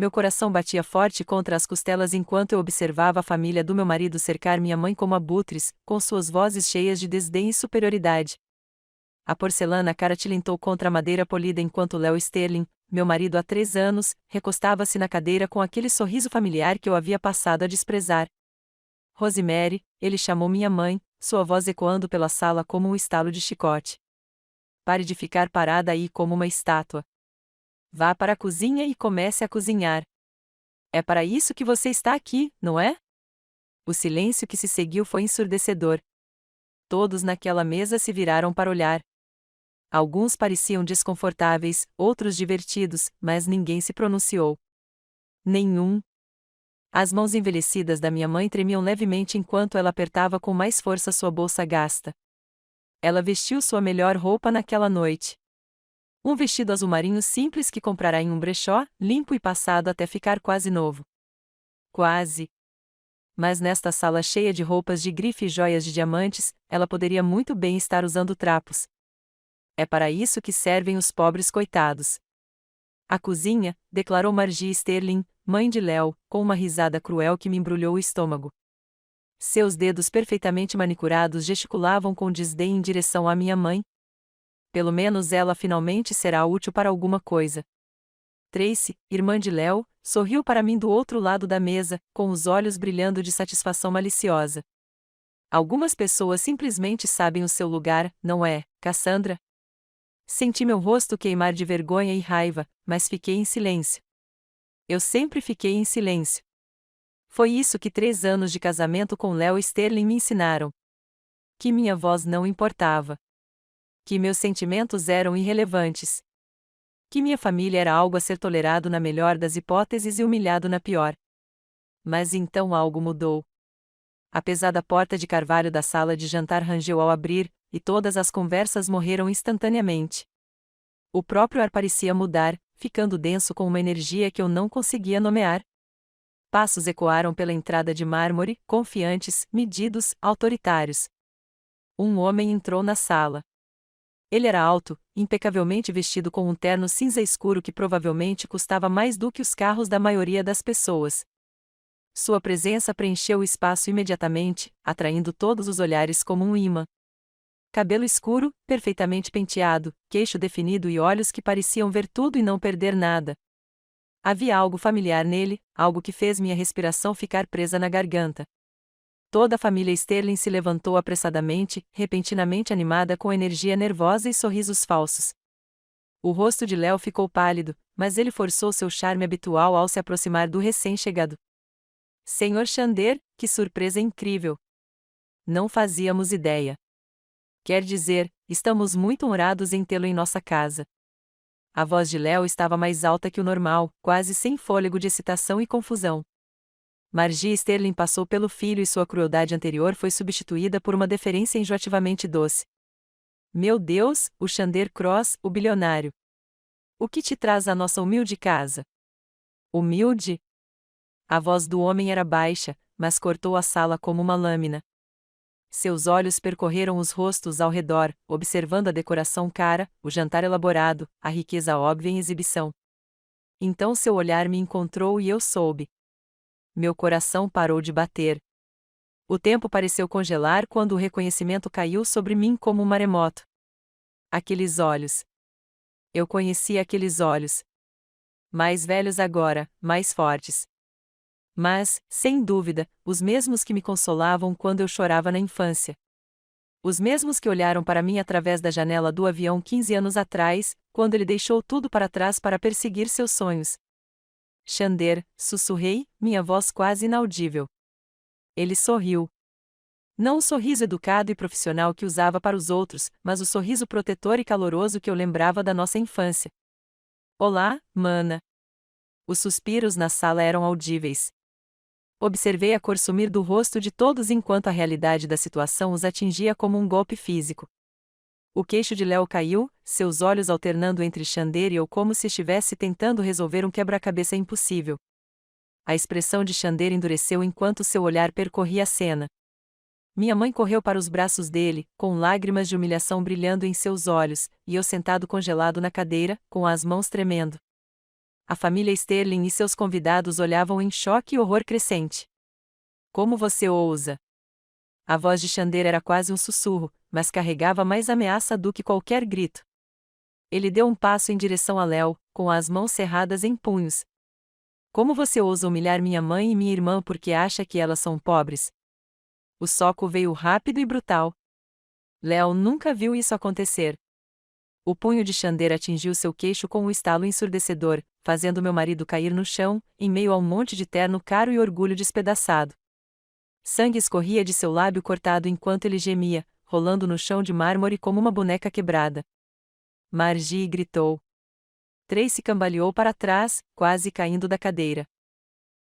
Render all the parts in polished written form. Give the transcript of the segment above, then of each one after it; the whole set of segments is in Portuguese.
Meu coração batia forte contra as costelas enquanto eu observava a família do meu marido cercar minha mãe como abutres, com suas vozes cheias de desdém e superioridade. A porcelana cara tilintou contra a madeira polida enquanto Léo Sterling, meu marido há 3 anos, recostava-se na cadeira com aquele sorriso familiar que eu havia passado a desprezar. Rosemary, ele chamou minha mãe, sua voz ecoando pela sala como um estalo de chicote. Pare de ficar parada aí como uma estátua. Vá para a cozinha e comece a cozinhar. É para isso que você está aqui, não é? O silêncio que se seguiu foi ensurdecedor. Todos naquela mesa se viraram para olhar. Alguns pareciam desconfortáveis, outros divertidos, mas ninguém se pronunciou. Nenhum. As mãos envelhecidas da minha mãe tremiam levemente enquanto ela apertava com mais força sua bolsa gasta. Ela vestiu sua melhor roupa naquela noite. Um vestido azul marinho simples que comprará em um brechó, limpo e passado até ficar quase novo. Quase. Mas nesta sala cheia de roupas de grife e joias de diamantes, ela poderia muito bem estar usando trapos. É para isso que servem os pobres coitados. A cozinha, declarou Margie Sterling, mãe de Léo, com uma risada cruel que me embrulhou o estômago. Seus dedos perfeitamente manicurados gesticulavam com desdém em direção à minha mãe. Pelo menos ela finalmente será útil para alguma coisa. Tracy, irmã de Léo, sorriu para mim do outro lado da mesa, com os olhos brilhando de satisfação maliciosa. Algumas pessoas simplesmente sabem o seu lugar, não é, Cassandra? Senti meu rosto queimar de vergonha e raiva, mas fiquei em silêncio. Eu sempre fiquei em silêncio. Foi isso que 3 anos de casamento com Léo Sterling me ensinaram. Que minha voz não importava. Que meus sentimentos eram irrelevantes. Que minha família era algo a ser tolerado na melhor das hipóteses e humilhado na pior. Mas então algo mudou. A pesada porta de carvalho da sala de jantar rangeu ao abrir, e todas as conversas morreram instantaneamente. O próprio ar parecia mudar, ficando denso com uma energia que eu não conseguia nomear. Passos ecoaram pela entrada de mármore, confiantes, medidos, autoritários. Um homem entrou na sala. Ele era alto, impecavelmente vestido com um terno cinza escuro que provavelmente custava mais do que os carros da maioria das pessoas. Sua presença preencheu o espaço imediatamente, atraindo todos os olhares como um imã. Cabelo escuro, perfeitamente penteado, queixo definido e olhos que pareciam ver tudo e não perder nada. Havia algo familiar nele, algo que fez minha respiração ficar presa na garganta. Toda a família Sterling se levantou apressadamente, repentinamente animada com energia nervosa e sorrisos falsos. O rosto de Léo ficou pálido, mas ele forçou seu charme habitual ao se aproximar do recém-chegado. Senhor Chander, que surpresa incrível! Não fazíamos ideia. Quer dizer, estamos muito honrados em tê-lo em nossa casa. A voz de Léo estava mais alta que o normal, quase sem fôlego de excitação e confusão. Margie Sterling passou pelo filho e sua crueldade anterior foi substituída por uma deferência enjoativamente doce. Meu Deus, o Chander Cross, o bilionário. O que te traz à nossa humilde casa? Humilde? A voz do homem era baixa, mas cortou a sala como uma lâmina. Seus olhos percorreram os rostos ao redor, observando a decoração cara, o jantar elaborado, a riqueza óbvia em exibição. Então seu olhar me encontrou e eu soube. Meu coração parou de bater. O tempo pareceu congelar quando o reconhecimento caiu sobre mim como um maremoto. Aqueles olhos. Eu conhecia aqueles olhos. Mais velhos agora, mais fortes. Mas, sem dúvida, os mesmos que me consolavam quando eu chorava na infância. Os mesmos que olharam para mim através da janela do avião 15 anos atrás, quando ele deixou tudo para trás para perseguir seus sonhos. Chander, sussurrei, minha voz quase inaudível. Ele sorriu. Não o sorriso educado e profissional que usava para os outros, mas o sorriso protetor e caloroso que eu lembrava da nossa infância. Olá, mana. Os suspiros na sala eram audíveis. Observei a cor sumir do rosto de todos enquanto a realidade da situação os atingia como um golpe físico. O queixo de Léo caiu, seus olhos alternando entre Chander e eu como se estivesse tentando resolver um quebra-cabeça impossível. A expressão de Chander endureceu enquanto seu olhar percorria a cena. Minha mãe correu para os braços dele, com lágrimas de humilhação brilhando em seus olhos, e eu sentado congelado na cadeira, com as mãos tremendo. A família Sterling e seus convidados olhavam em choque e horror crescente. Como você ousa? A voz de Xander era quase um sussurro, mas carregava mais ameaça do que qualquer grito. Ele deu um passo em direção a Léo, com as mãos cerradas em punhos. Como você ousa humilhar minha mãe e minha irmã porque acha que elas são pobres? O soco veio rápido e brutal. Léo nunca viu isso acontecer. O punho de Xander atingiu seu queixo com um estalo ensurdecedor, fazendo meu marido cair no chão, em meio a um monte de terno caro e orgulho despedaçado. Sangue escorria de seu lábio cortado enquanto ele gemia, rolando no chão de mármore como uma boneca quebrada. Margie gritou. Tracy cambaleou para trás, quase caindo da cadeira.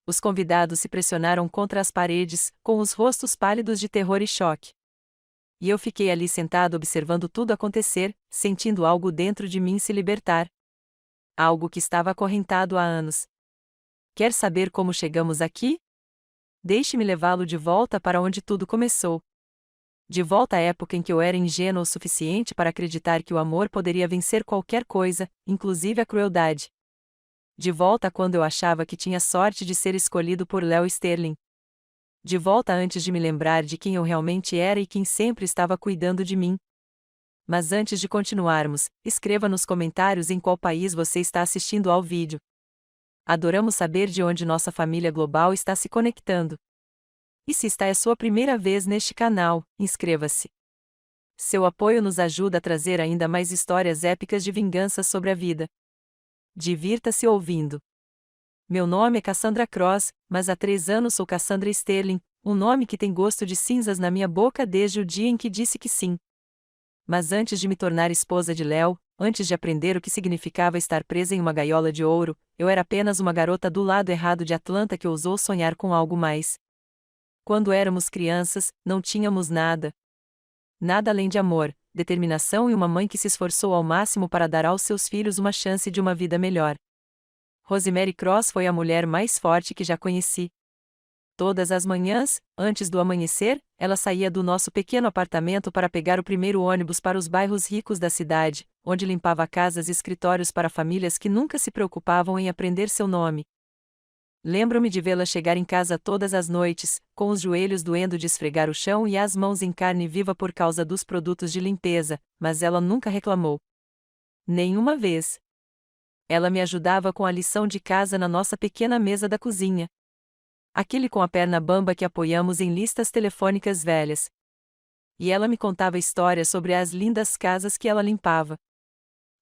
Os convidados se pressionaram contra as paredes, com os rostos pálidos de terror e choque. E eu fiquei ali sentado observando tudo acontecer, sentindo algo dentro de mim se libertar. Algo que estava acorrentado há anos. Quer saber como chegamos aqui? Deixe-me levá-lo de volta para onde tudo começou. De volta à época em que eu era ingênuo o suficiente para acreditar que o amor poderia vencer qualquer coisa, inclusive a crueldade. De volta a quando eu achava que tinha sorte de ser escolhido por Léo Sterling. De volta antes de me lembrar de quem eu realmente era e quem sempre estava cuidando de mim. Mas antes de continuarmos, escreva nos comentários em qual país você está assistindo ao vídeo. Adoramos saber de onde nossa família global está se conectando. E se esta é sua primeira vez neste canal, inscreva-se. Seu apoio nos ajuda a trazer ainda mais histórias épicas de vingança sobre a vida. Divirta-se ouvindo. Meu nome é Cassandra Cross, mas há 3 anos sou Cassandra Sterling, um nome que tem gosto de cinzas na minha boca desde o dia em que disse que sim. Mas antes de me tornar esposa de Léo, antes de aprender o que significava estar presa em uma gaiola de ouro, eu era apenas uma garota do lado errado de Atlanta que ousou sonhar com algo mais. Quando éramos crianças, não tínhamos nada. Nada além de amor, determinação e uma mãe que se esforçou ao máximo para dar aos seus filhos uma chance de uma vida melhor. Rosemary Cross foi a mulher mais forte que já conheci. Todas as manhãs, antes do amanhecer, ela saía do nosso pequeno apartamento para pegar o primeiro ônibus para os bairros ricos da cidade, onde limpava casas e escritórios para famílias que nunca se preocupavam em aprender seu nome. Lembro-me de vê-la chegar em casa todas as noites, com os joelhos doendo de esfregar o chão e as mãos em carne viva por causa dos produtos de limpeza, mas ela nunca reclamou. Nenhuma vez. Ela me ajudava com a lição de casa na nossa pequena mesa da cozinha. Aquele com a perna bamba que apoiamos em listas telefônicas velhas. E ela me contava histórias sobre as lindas casas que ela limpava.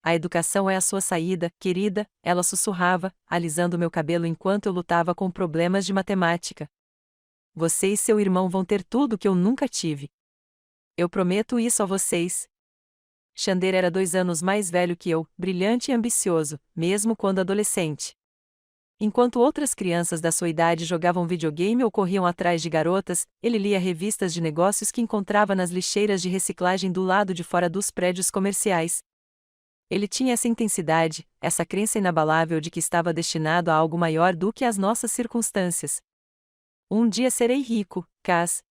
A educação é a sua saída, querida, ela sussurrava, alisando meu cabelo enquanto eu lutava com problemas de matemática. Você e seu irmão vão ter tudo que eu nunca tive. Eu prometo isso a vocês. Xander era 2 anos mais velho que eu, brilhante e ambicioso, mesmo quando adolescente. Enquanto outras crianças da sua idade jogavam videogame ou corriam atrás de garotas, ele lia revistas de negócios que encontrava nas lixeiras de reciclagem do lado de fora dos prédios comerciais. Ele tinha essa intensidade, essa crença inabalável de que estava destinado a algo maior do que as nossas circunstâncias. Um dia serei rico, Cass.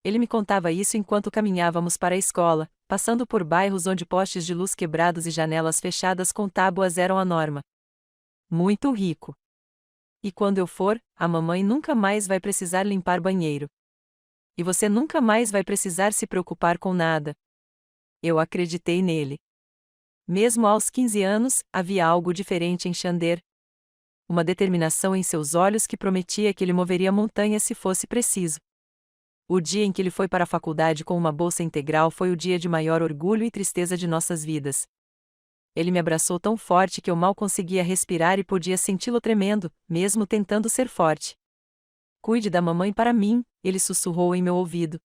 Ele me contava isso enquanto caminhávamos para a escola, passando por bairros onde postes de luz quebrados e janelas fechadas com tábuas eram a norma. Muito rico. E quando eu for, a mamãe nunca mais vai precisar limpar banheiro. E você nunca mais vai precisar se preocupar com nada. Eu acreditei nele. Mesmo aos 15 anos, havia algo diferente em Xander. Uma determinação em seus olhos que prometia que ele moveria montanhas se fosse preciso. O dia em que ele foi para a faculdade com uma bolsa integral foi o dia de maior orgulho e tristeza de nossas vidas. Ele me abraçou tão forte que eu mal conseguia respirar e podia senti-lo tremendo, mesmo tentando ser forte. Cuide da mamãe para mim, ele sussurrou em meu ouvido.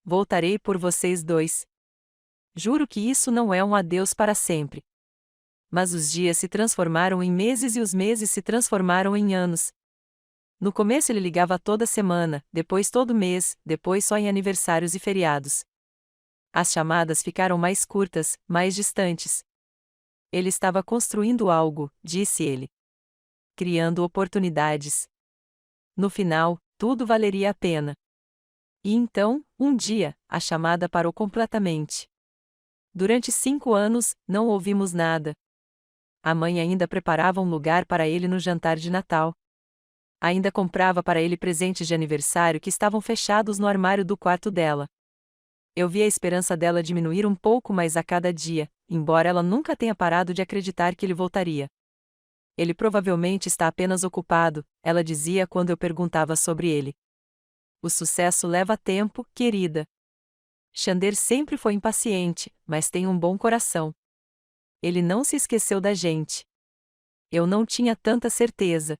Voltarei por vocês 2. Juro que isso não é um adeus para sempre. Mas os dias se transformaram em meses e os meses se transformaram em anos. No começo ele ligava toda semana, depois todo mês, depois só em aniversários e feriados. As chamadas ficaram mais curtas, mais distantes. Ele estava construindo algo, disse ele. Criando oportunidades. No final, tudo valeria a pena. E então, um dia, a chamada parou completamente. Durante 5 anos, não ouvimos nada. A mãe ainda preparava um lugar para ele no jantar de Natal. Ainda comprava para ele presentes de aniversário que estavam fechados no armário do quarto dela. Eu vi a esperança dela diminuir um pouco mais a cada dia, embora ela nunca tenha parado de acreditar que ele voltaria. Ele provavelmente está apenas ocupado, ela dizia quando eu perguntava sobre ele. O sucesso leva tempo, querida. Xander sempre foi impaciente, mas tem um bom coração. Ele não se esqueceu da gente. Eu não tinha tanta certeza.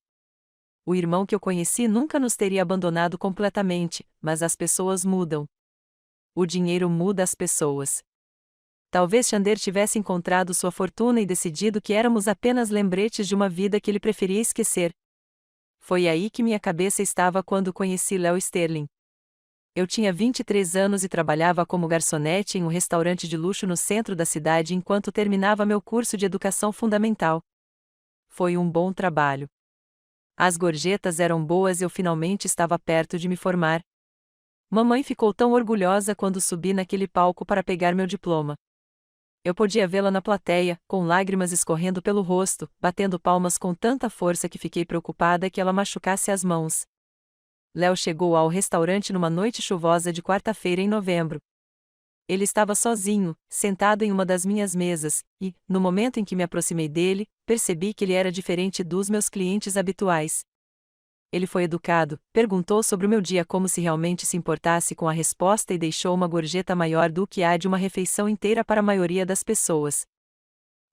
O irmão que eu conheci nunca nos teria abandonado completamente, mas as pessoas mudam. O dinheiro muda as pessoas. Talvez Xander tivesse encontrado sua fortuna e decidido que éramos apenas lembretes de uma vida que ele preferia esquecer. Foi aí que minha cabeça estava quando conheci Léo Sterling. Eu tinha 23 anos e trabalhava como garçonete em um restaurante de luxo no centro da cidade enquanto terminava meu curso de educação fundamental. Foi um bom trabalho. As gorjetas eram boas e eu finalmente estava perto de me formar. Mamãe ficou tão orgulhosa quando subi naquele palco para pegar meu diploma. Eu podia vê-la na plateia, com lágrimas escorrendo pelo rosto, batendo palmas com tanta força que fiquei preocupada que ela machucasse as mãos. Léo chegou ao restaurante numa noite chuvosa de quarta-feira em novembro. Ele estava sozinho, sentado em uma das minhas mesas, e, no momento em que me aproximei dele, percebi que ele era diferente dos meus clientes habituais. Ele foi educado, perguntou sobre o meu dia como se realmente se importasse com a resposta e deixou uma gorjeta maior do que a de uma refeição inteira para a maioria das pessoas.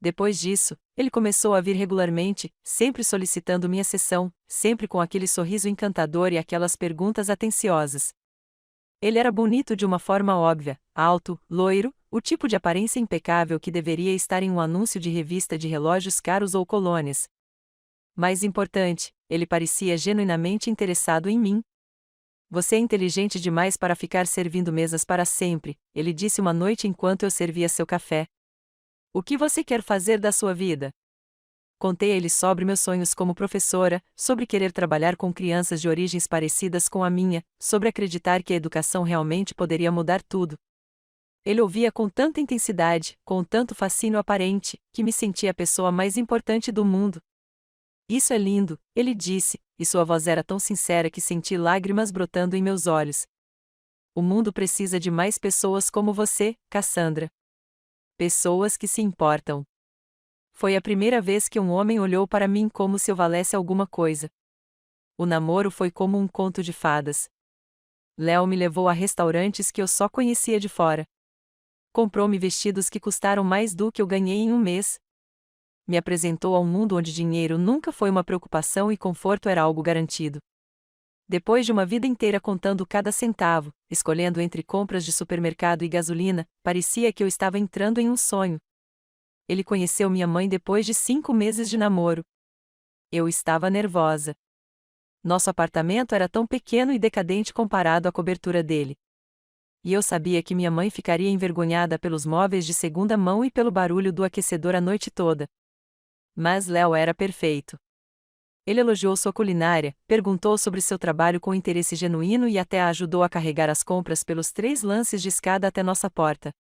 Depois disso, ele começou a vir regularmente, sempre solicitando minha sessão, sempre com aquele sorriso encantador e aquelas perguntas atenciosas. Ele era bonito de uma forma óbvia, alto, loiro, o tipo de aparência impecável que deveria estar em um anúncio de revista de relógios caros ou colônias. Mais importante, ele parecia genuinamente interessado em mim. Você é inteligente demais para ficar servindo mesas para sempre, ele disse uma noite enquanto eu servia seu café. O que você quer fazer da sua vida? Contei a ele sobre meus sonhos como professora, sobre querer trabalhar com crianças de origens parecidas com a minha, sobre acreditar que a educação realmente poderia mudar tudo. Ele ouvia com tanta intensidade, com tanto fascínio aparente, que me sentia a pessoa mais importante do mundo. Isso é lindo, ele disse, e sua voz era tão sincera que senti lágrimas brotando em meus olhos. O mundo precisa de mais pessoas como você, Cassandra. Pessoas que se importam. Foi a primeira vez que um homem olhou para mim como se eu valesse alguma coisa. O namoro foi como um conto de fadas. Léo me levou a restaurantes que eu só conhecia de fora. Comprou-me vestidos que custaram mais do que eu ganhei em um mês. Me apresentou a um mundo onde dinheiro nunca foi uma preocupação e conforto era algo garantido. Depois de uma vida inteira contando cada centavo, escolhendo entre compras de supermercado e gasolina, parecia que eu estava entrando em um sonho. Ele conheceu minha mãe depois de 5 meses de namoro. Eu estava nervosa. Nosso apartamento era tão pequeno e decadente comparado à cobertura dele. E eu sabia que minha mãe ficaria envergonhada pelos móveis de segunda mão e pelo barulho do aquecedor a noite toda. Mas Léo era perfeito. Ele elogiou sua culinária, perguntou sobre seu trabalho com interesse genuíno e até a ajudou a carregar as compras pelos 3 lances de escada até nossa porta.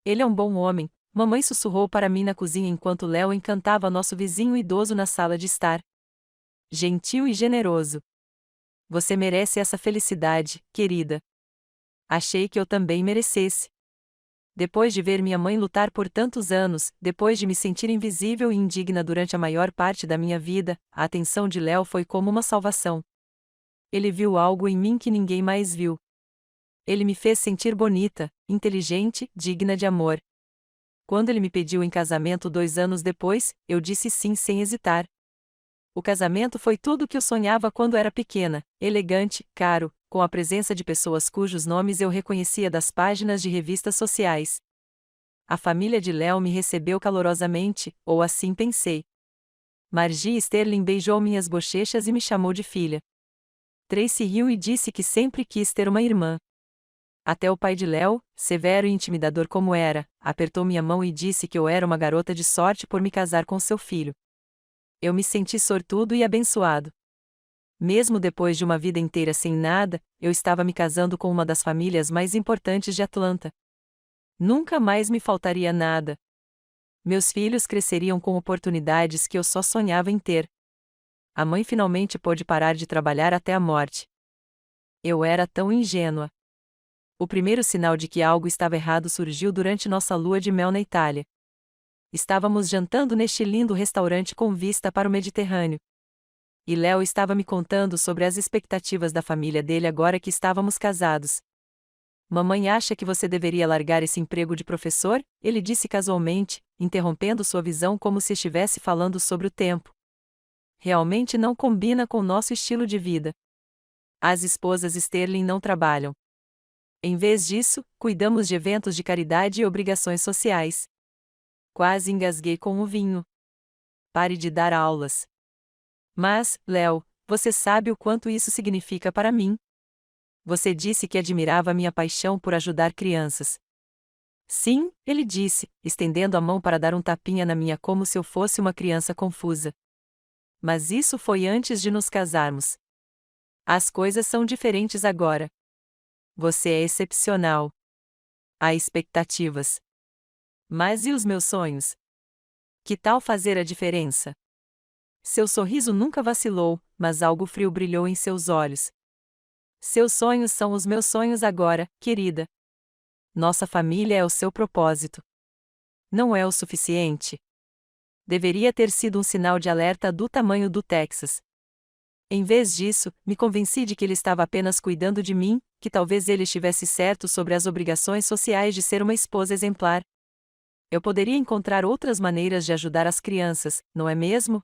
Ele é um bom homem, mamãe sussurrou para mim na cozinha enquanto Léo encantava nosso vizinho idoso na sala de estar. Gentil e generoso. Você merece essa felicidade, querida. Achei que eu também merecesse. Depois de ver minha mãe lutar por tantos anos, depois de me sentir invisível e indigna durante a maior parte da minha vida, a atenção de Léo foi como uma salvação. Ele viu algo em mim que ninguém mais viu. Ele me fez sentir bonita, inteligente, digna de amor. Quando ele me pediu em casamento 2 anos depois, eu disse sim sem hesitar. O casamento foi tudo o que eu sonhava quando era pequena, elegante, caro, com a presença de pessoas cujos nomes eu reconhecia das páginas de revistas sociais. A família de Léo me recebeu calorosamente, ou assim pensei. Margie Sterling beijou minhas bochechas e me chamou de filha. Tracy riu e disse que sempre quis ter uma irmã. Até o pai de Léo, severo e intimidador como era, apertou minha mão e disse que eu era uma garota de sorte por me casar com seu filho. Eu me senti sortudo e abençoado. Mesmo depois de uma vida inteira sem nada, eu estava me casando com uma das famílias mais importantes de Atlanta. Nunca mais me faltaria nada. Meus filhos cresceriam com oportunidades que eu só sonhava em ter. A mãe finalmente pôde parar de trabalhar até a morte. Eu era tão ingênua. O primeiro sinal de que algo estava errado surgiu durante nossa lua de mel na Itália. Estávamos jantando neste lindo restaurante com vista para o Mediterrâneo. E Léo estava me contando sobre as expectativas da família dele agora que estávamos casados. Mamãe acha que você deveria largar esse emprego de professor? Ele disse casualmente, interrompendo sua visão como se estivesse falando sobre o tempo. Realmente não combina com nosso estilo de vida. As esposas Sterling não trabalham. Em vez disso, cuidamos de eventos de caridade e obrigações sociais. Quase engasguei com o vinho. Pare de dar aulas. Mas, Léo, você sabe o quanto isso significa para mim. Você disse que admirava minha paixão por ajudar crianças. Sim, ele disse, estendendo a mão para dar um tapinha na minha como se eu fosse uma criança confusa. Mas isso foi antes de nos casarmos. As coisas são diferentes agora. Você é excepcional. Há expectativas. Mas e os meus sonhos? Que tal fazer a diferença? Seu sorriso nunca vacilou, mas algo frio brilhou em seus olhos. Seus sonhos são os meus sonhos agora, querida. Nossa família é o seu propósito. Não é o suficiente? Deveria ter sido um sinal de alerta do tamanho do Texas. Em vez disso, me convenci de que ele estava apenas cuidando de mim, que talvez ele estivesse certo sobre as obrigações sociais de ser uma esposa exemplar. Eu poderia encontrar outras maneiras de ajudar as crianças, não é mesmo?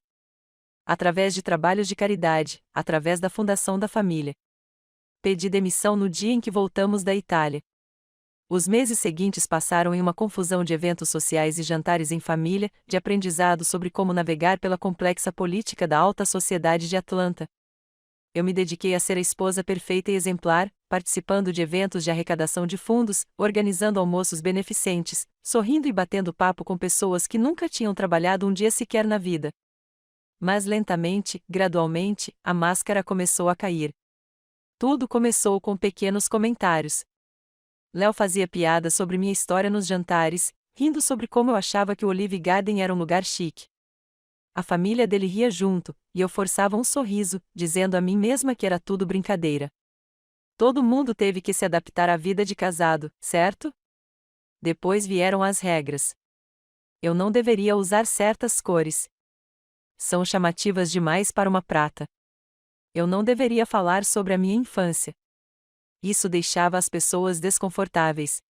Através de trabalhos de caridade, através da fundação da família. Pedi demissão no dia em que voltamos da Itália. Os meses seguintes passaram em uma confusão de eventos sociais e jantares em família, de aprendizado sobre como navegar pela complexa política da alta sociedade de Atlanta. Eu me dediquei a ser a esposa perfeita e exemplar, participando de eventos de arrecadação de fundos, organizando almoços beneficentes, sorrindo e batendo papo com pessoas que nunca tinham trabalhado um dia sequer na vida. Mas lentamente, gradualmente, a máscara começou a cair. Tudo começou com pequenos comentários. Léo fazia piada sobre minha história nos jantares, rindo sobre como eu achava que o Olive Garden era um lugar chique. A família dele ria junto, e eu forçava um sorriso, dizendo a mim mesma que era tudo brincadeira. Todo mundo teve que se adaptar à vida de casado, certo? Depois vieram as regras. Eu não deveria usar certas cores. São chamativas demais para uma prata. Eu não deveria falar sobre a minha infância. Isso deixava as pessoas desconfortáveis.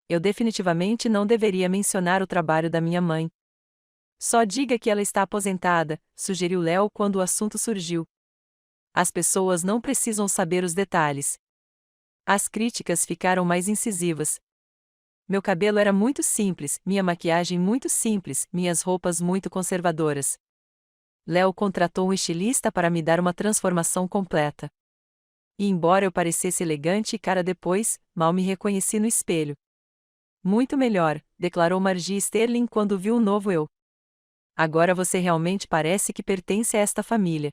Eu definitivamente não deveria mencionar o trabalho da minha mãe. Só diga que ela está aposentada, sugeriu Léo quando o assunto surgiu. As pessoas não precisam saber os detalhes. As críticas ficaram mais incisivas. Meu cabelo era muito simples, minha maquiagem muito simples, minhas roupas muito conservadoras. Léo contratou um estilista para me dar uma transformação completa. E embora eu parecesse elegante e cara depois, mal me reconheci no espelho. Muito melhor, declarou Margie Sterling quando viu o novo eu. Agora você realmente parece que pertence a esta família.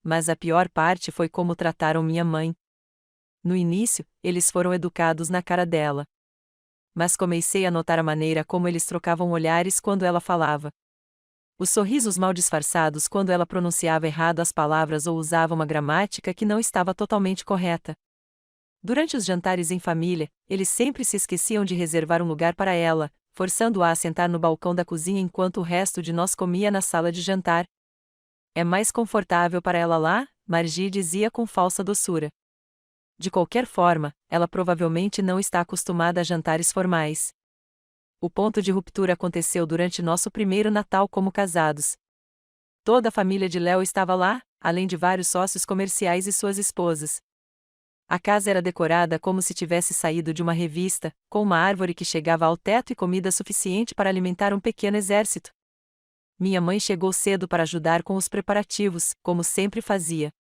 Mas a pior parte foi como trataram minha mãe. No início, eles foram educados na cara dela. Mas comecei a notar a maneira como eles trocavam olhares quando ela falava. Os sorrisos mal disfarçados quando ela pronunciava errado as palavras ou usava uma gramática que não estava totalmente correta. Durante os jantares em família, eles sempre se esqueciam de reservar um lugar para ela, forçando-a a sentar no balcão da cozinha enquanto o resto de nós comia na sala de jantar. É mais confortável para ela lá, Margie dizia com falsa doçura. De qualquer forma, ela provavelmente não está acostumada a jantares formais. O ponto de ruptura aconteceu durante nosso primeiro Natal como casados. Toda a família de Léo estava lá, além de vários sócios comerciais e suas esposas. A casa era decorada como se tivesse saído de uma revista, com uma árvore que chegava ao teto e comida suficiente para alimentar um pequeno exército. Minha mãe chegou cedo para ajudar com os preparativos, como sempre fazia.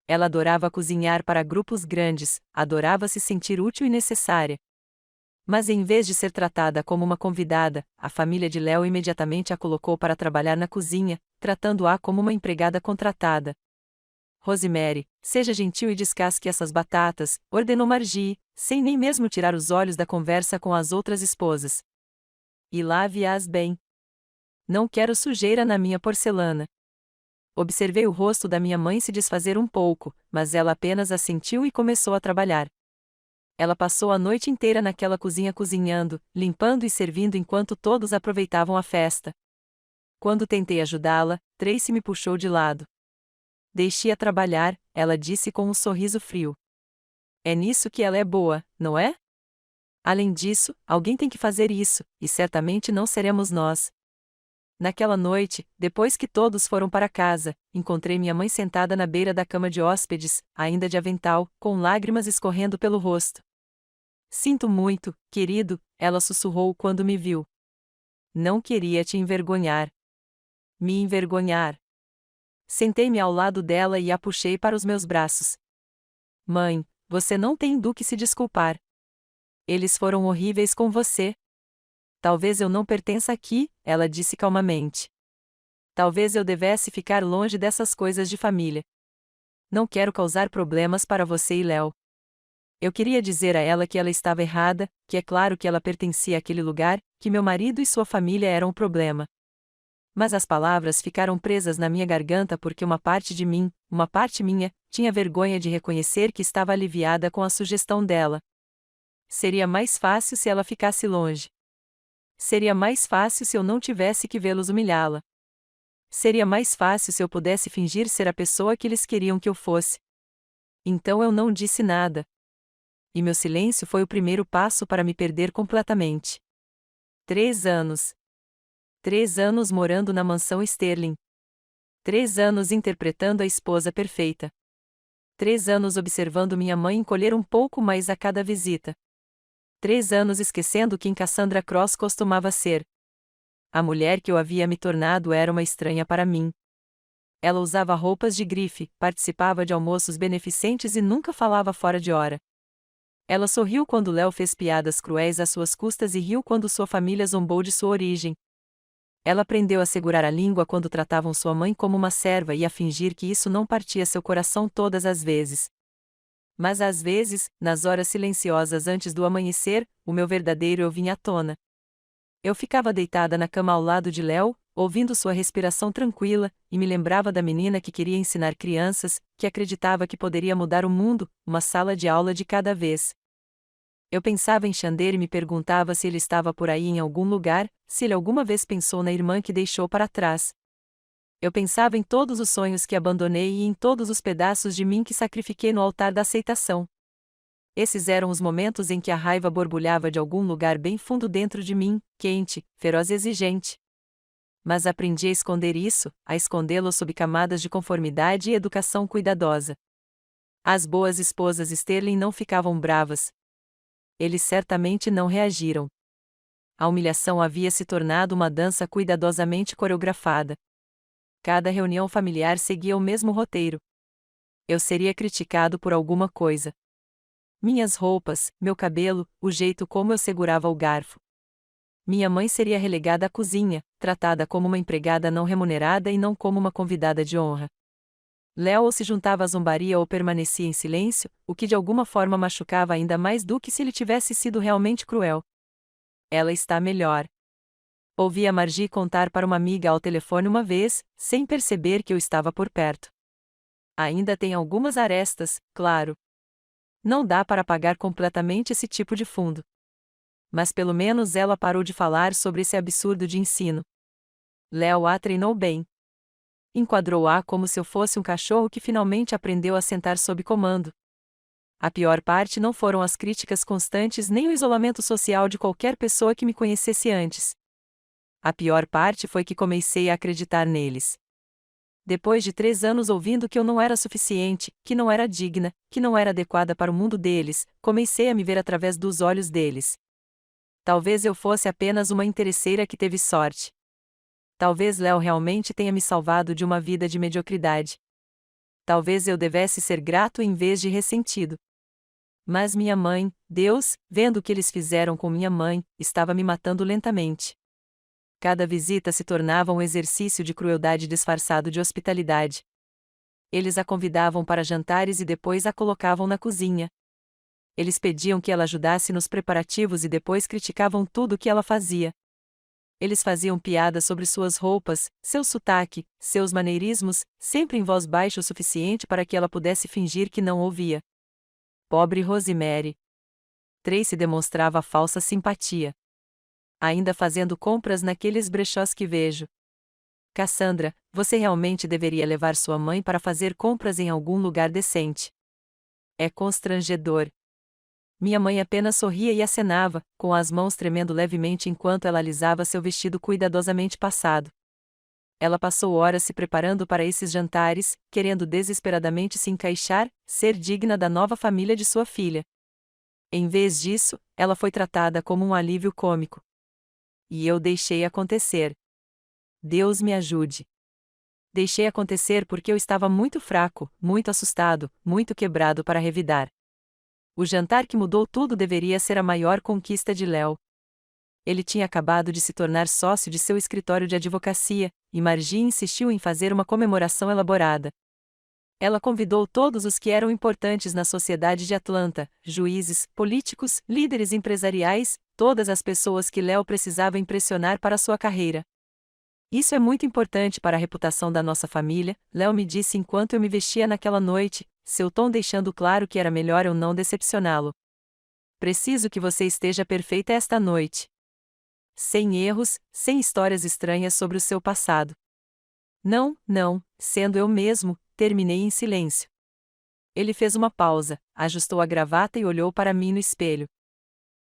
Ela adorava cozinhar para grupos grandes, adorava se sentir útil e necessária. Mas em vez de ser tratada como uma convidada, a família de Léo imediatamente a colocou para trabalhar na cozinha, tratando-a como uma empregada contratada. Rosemary, seja gentil e descasque essas batatas, ordenou Margie, sem nem mesmo tirar os olhos da conversa com as outras esposas. E lave-as bem. Não quero sujeira na minha porcelana. Observei o rosto da minha mãe se desfazer um pouco, mas ela apenas assentiu e começou a trabalhar. Ela passou a noite inteira naquela cozinha cozinhando, limpando e servindo enquanto todos aproveitavam a festa. Quando tentei ajudá-la, Tracy me puxou de lado. Deixe-a trabalhar, ela disse com um sorriso frio. É nisso que ela é boa, não é? Além disso, alguém tem que fazer isso, e certamente não seremos nós. Naquela noite, depois que todos foram para casa, encontrei minha mãe sentada na beira da cama de hóspedes, ainda de avental, com lágrimas escorrendo pelo rosto. Sinto muito, querido, ela sussurrou quando me viu. Não queria te envergonhar. Me envergonhar. Sentei-me ao lado dela e a puxei para os meus braços. Mãe, você não tem do que se desculpar. Eles foram horríveis com você. Talvez eu não pertença aqui, ela disse calmamente. Talvez eu devesse ficar longe dessas coisas de família. Não quero causar problemas para você e Léo. Eu queria dizer a ela que ela estava errada, que é claro que ela pertencia àquele lugar, que meu marido e sua família eram o problema. Mas as palavras ficaram presas na minha garganta porque uma parte de mim, uma parte minha, tinha vergonha de reconhecer que estava aliviada com a sugestão dela. Seria mais fácil se ela ficasse longe. Seria mais fácil se eu não tivesse que vê-los humilhá-la. Seria mais fácil se eu pudesse fingir ser a pessoa que eles queriam que eu fosse. Então eu não disse nada. E meu silêncio foi o primeiro passo para me perder completamente. 3 anos. 3 anos morando na mansão Sterling. 3 anos interpretando a esposa perfeita. 3 anos observando minha mãe encolher um pouco mais a cada visita. 3 anos esquecendo quem Cassandra Cross costumava ser. A mulher que eu havia me tornado era uma estranha para mim. Ela usava roupas de grife, participava de almoços beneficentes e nunca falava fora de hora. Ela sorriu quando Léo fez piadas cruéis às suas custas e riu quando sua família zombou de sua origem. Ela aprendeu a segurar a língua quando tratavam sua mãe como uma serva e a fingir que isso não partia seu coração todas as vezes. Mas às vezes, nas horas silenciosas antes do amanhecer, o meu verdadeiro eu vinha à tona. Eu ficava deitada na cama ao lado de Léo, ouvindo sua respiração tranquila, e me lembrava da menina que queria ensinar crianças, que acreditava que poderia mudar o mundo, uma sala de aula de cada vez. Eu pensava em Xander e me perguntava se ele estava por aí em algum lugar, se ele alguma vez pensou na irmã que deixou para trás. Eu pensava em todos os sonhos que abandonei e em todos os pedaços de mim que sacrifiquei no altar da aceitação. Esses eram os momentos em que a raiva borbulhava de algum lugar bem fundo dentro de mim, quente, feroz e exigente. Mas aprendi a esconder isso, a escondê-lo sob camadas de conformidade e educação cuidadosa. As boas esposas Sterling não ficavam bravas. Eles certamente não reagiram. A humilhação havia se tornado uma dança cuidadosamente coreografada. Cada reunião familiar seguia o mesmo roteiro. Eu seria criticado por alguma coisa. Minhas roupas, meu cabelo, o jeito como eu segurava o garfo. Minha mãe seria relegada à cozinha, tratada como uma empregada não remunerada e não como uma convidada de honra. Léo ou se juntava à zombaria ou permanecia em silêncio, o que de alguma forma machucava ainda mais do que se ele tivesse sido realmente cruel. Ela está melhor. Ouvi a Margie contar para uma amiga ao telefone uma vez, sem perceber que eu estava por perto. Ainda tem algumas arestas, claro. Não dá para apagar completamente esse tipo de fundo. Mas pelo menos ela parou de falar sobre esse absurdo de ensino. Léo a treinou bem. Enquadrou-a como se eu fosse um cachorro que finalmente aprendeu a sentar sob comando. A pior parte não foram as críticas constantes nem o isolamento social de qualquer pessoa que me conhecesse antes. A pior parte foi que comecei a acreditar neles. Depois de 3 anos ouvindo que eu não era suficiente, que não era digna, que não era adequada para o mundo deles, comecei a me ver através dos olhos deles. Talvez eu fosse apenas uma interesseira que teve sorte. Talvez Léo realmente tenha me salvado de uma vida de mediocridade. Talvez eu devesse ser grato em vez de ressentido. Mas minha mãe, Deus, vendo o que eles fizeram com minha mãe, estava me matando lentamente. Cada visita se tornava um exercício de crueldade disfarçado de hospitalidade. Eles a convidavam para jantares e depois a colocavam na cozinha. Eles pediam que ela ajudasse nos preparativos e depois criticavam tudo o que ela fazia. Eles faziam piada sobre suas roupas, seu sotaque, seus maneirismos, sempre em voz baixa o suficiente para que ela pudesse fingir que não ouvia. Pobre Rosemary. Tracy demonstrava falsa simpatia. Ainda fazendo compras naqueles brechós que vejo. Cassandra, você realmente deveria levar sua mãe para fazer compras em algum lugar decente. É constrangedor. Minha mãe apenas sorria e acenava, com as mãos tremendo levemente enquanto ela alisava seu vestido cuidadosamente passado. Ela passou horas se preparando para esses jantares, querendo desesperadamente se encaixar, ser digna da nova família de sua filha. Em vez disso, ela foi tratada como um alívio cômico. E eu deixei acontecer. Deus me ajude. Deixei acontecer porque eu estava muito fraco, muito assustado, muito quebrado para revidar. O jantar que mudou tudo deveria ser a maior conquista de Léo. Ele tinha acabado de se tornar sócio de seu escritório de advocacia, e Margie insistiu em fazer uma comemoração elaborada. Ela convidou todos os que eram importantes na sociedade de Atlanta, juízes, políticos, líderes empresariais, todas as pessoas que Léo precisava impressionar para sua carreira. Isso é muito importante para a reputação da nossa família, Léo me disse enquanto eu me vestia naquela noite, seu tom deixando claro que era melhor eu não decepcioná-lo. Preciso que você esteja perfeita esta noite. Sem erros, sem histórias estranhas sobre o seu passado. Não, sendo eu mesmo, terminei em silêncio. Ele fez uma pausa, ajustou a gravata e olhou para mim no espelho.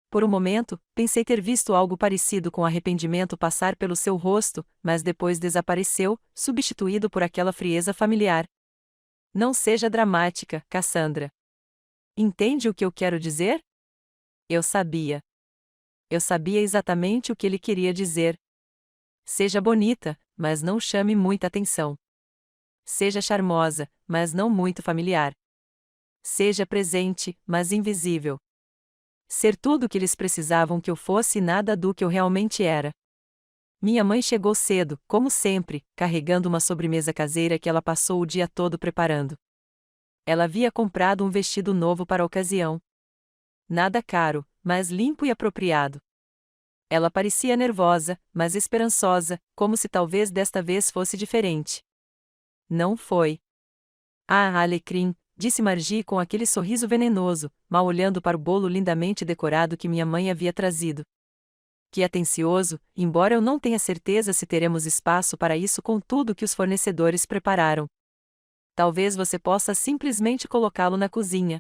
Por um momento, pensei ter visto algo parecido com arrependimento passar pelo seu rosto, mas depois desapareceu, substituído por aquela frieza familiar. Não seja dramática, Cassandra. Entende o que eu quero dizer? Eu sabia. Eu sabia exatamente o que ele queria dizer. Seja bonita, mas não chame muita atenção. Seja charmosa, mas não muito familiar. Seja presente, mas invisível. Ser tudo o que eles precisavam que eu fosse e nada do que eu realmente era. Minha mãe chegou cedo, como sempre, carregando uma sobremesa caseira que ela passou o dia todo preparando. Ela havia comprado um vestido novo para a ocasião. Nada caro, mas limpo e apropriado. Ela parecia nervosa, mas esperançosa, como se talvez desta vez fosse diferente. Não foi. Ah, alecrim, disse Margie com aquele sorriso venenoso, mal olhando para o bolo lindamente decorado que minha mãe havia trazido. Que atencioso, embora eu não tenha certeza se teremos espaço para isso com tudo que os fornecedores prepararam. Talvez você possa simplesmente colocá-lo na cozinha.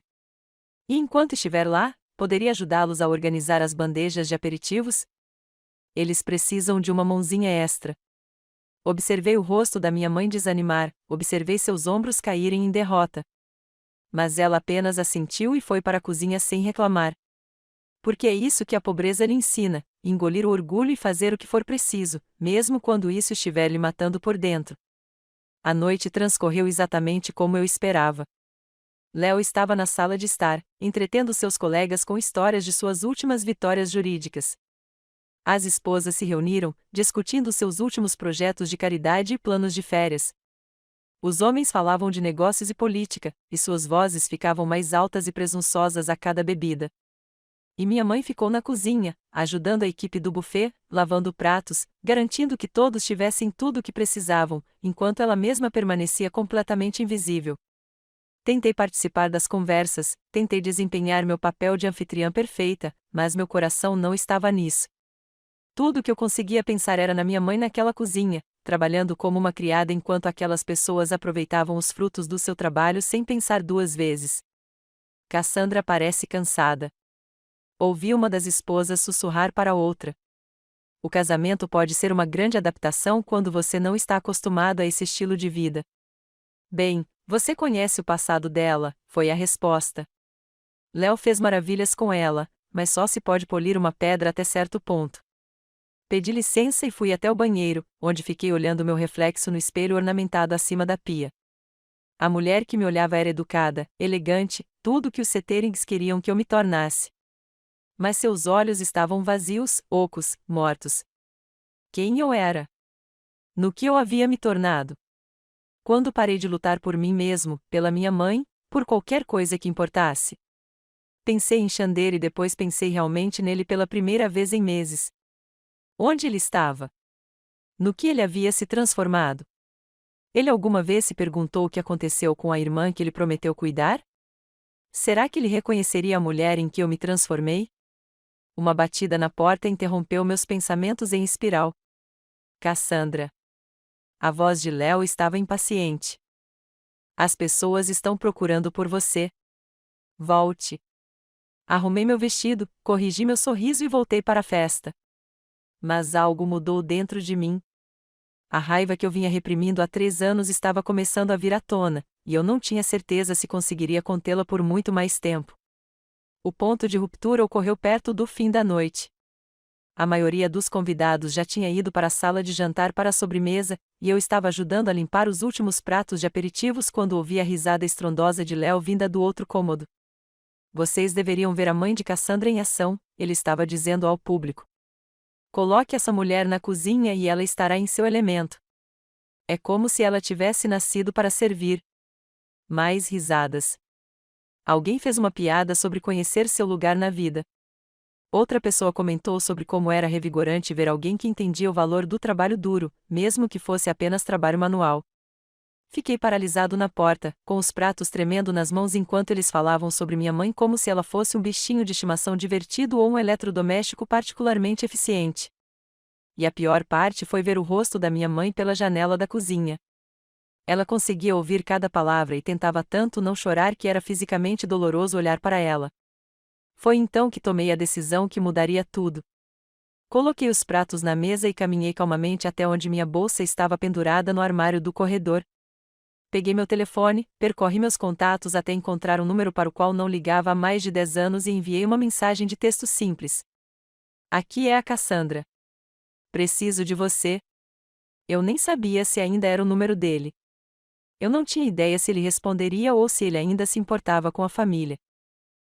E enquanto estiver lá, poderia ajudá-los a organizar as bandejas de aperitivos? Eles precisam de uma mãozinha extra. Observei o rosto da minha mãe desanimar, observei seus ombros caírem em derrota. Mas ela apenas assentiu e foi para a cozinha sem reclamar. Porque é isso que a pobreza lhe ensina, engolir o orgulho e fazer o que for preciso, mesmo quando isso estiver lhe matando por dentro. A noite transcorreu exatamente como eu esperava. Léo estava na sala de estar, entretendo seus colegas com histórias de suas últimas vitórias jurídicas. As esposas se reuniram, discutindo seus últimos projetos de caridade e planos de férias. Os homens falavam de negócios e política, e suas vozes ficavam mais altas e presunçosas a cada bebida. E minha mãe ficou na cozinha, ajudando a equipe do buffet, lavando pratos, garantindo que todos tivessem tudo o que precisavam, enquanto ela mesma permanecia completamente invisível. Tentei participar das conversas, tentei desempenhar meu papel de anfitriã perfeita, mas meu coração não estava nisso. Tudo o que eu conseguia pensar era na minha mãe naquela cozinha, trabalhando como uma criada enquanto aquelas pessoas aproveitavam os frutos do seu trabalho sem pensar duas vezes. Cassandra parece cansada. Ouvi uma das esposas sussurrar para a outra. O casamento pode ser uma grande adaptação quando você não está acostumado a esse estilo de vida. Bem, você conhece o passado dela, foi a resposta. Léo fez maravilhas com ela, mas só se pode polir uma pedra até certo ponto. Pedi licença e fui até o banheiro, onde fiquei olhando meu reflexo no espelho ornamentado acima da pia. A mulher que me olhava era educada, elegante, tudo o que os Setterings queriam que eu me tornasse. Mas seus olhos estavam vazios, ocos, mortos. Quem eu era? No que eu havia me tornado? Quando parei de lutar por mim mesmo, pela minha mãe, por qualquer coisa que importasse? Pensei em Xander e depois pensei realmente nele pela primeira vez em meses. Onde ele estava? No que ele havia se transformado? Ele alguma vez se perguntou o que aconteceu com a irmã que ele prometeu cuidar? Será que ele reconheceria a mulher em que eu me transformei? Uma batida na porta interrompeu meus pensamentos em espiral. Cassandra. A voz de Léo estava impaciente. As pessoas estão procurando por você. Volte. Arrumei meu vestido, corrigi meu sorriso e voltei para a festa. Mas algo mudou dentro de mim. A raiva que eu vinha reprimindo há 3 anos estava começando a vir à tona, e eu não tinha certeza se conseguiria contê-la por muito mais tempo. O ponto de ruptura ocorreu perto do fim da noite. A maioria dos convidados já tinha ido para a sala de jantar para a sobremesa, e eu estava ajudando a limpar os últimos pratos de aperitivos quando ouvi a risada estrondosa de Léo vinda do outro cômodo. Vocês deveriam ver a mãe de Cassandra em ação, ele estava dizendo ao público. Coloque essa mulher na cozinha e ela estará em seu elemento. É como se ela tivesse nascido para servir. Mais risadas. Alguém fez uma piada sobre conhecer seu lugar na vida. Outra pessoa comentou sobre como era revigorante ver alguém que entendia o valor do trabalho duro, mesmo que fosse apenas trabalho manual. Fiquei paralisado na porta, com os pratos tremendo nas mãos enquanto eles falavam sobre minha mãe como se ela fosse um bichinho de estimação divertido ou um eletrodoméstico particularmente eficiente. E a pior parte foi ver o rosto da minha mãe pela janela da cozinha. Ela conseguia ouvir cada palavra e tentava tanto não chorar que era fisicamente doloroso olhar para ela. Foi então que tomei a decisão que mudaria tudo. Coloquei os pratos na mesa e caminhei calmamente até onde minha bolsa estava pendurada no armário do corredor. Peguei meu telefone, percorri meus contatos até encontrar um número para o qual não ligava há mais de 10 anos e enviei uma mensagem de texto simples. Aqui é a Cassandra. Preciso de você. Eu nem sabia se ainda era o número dele. Eu não tinha ideia se ele responderia ou se ele ainda se importava com a família.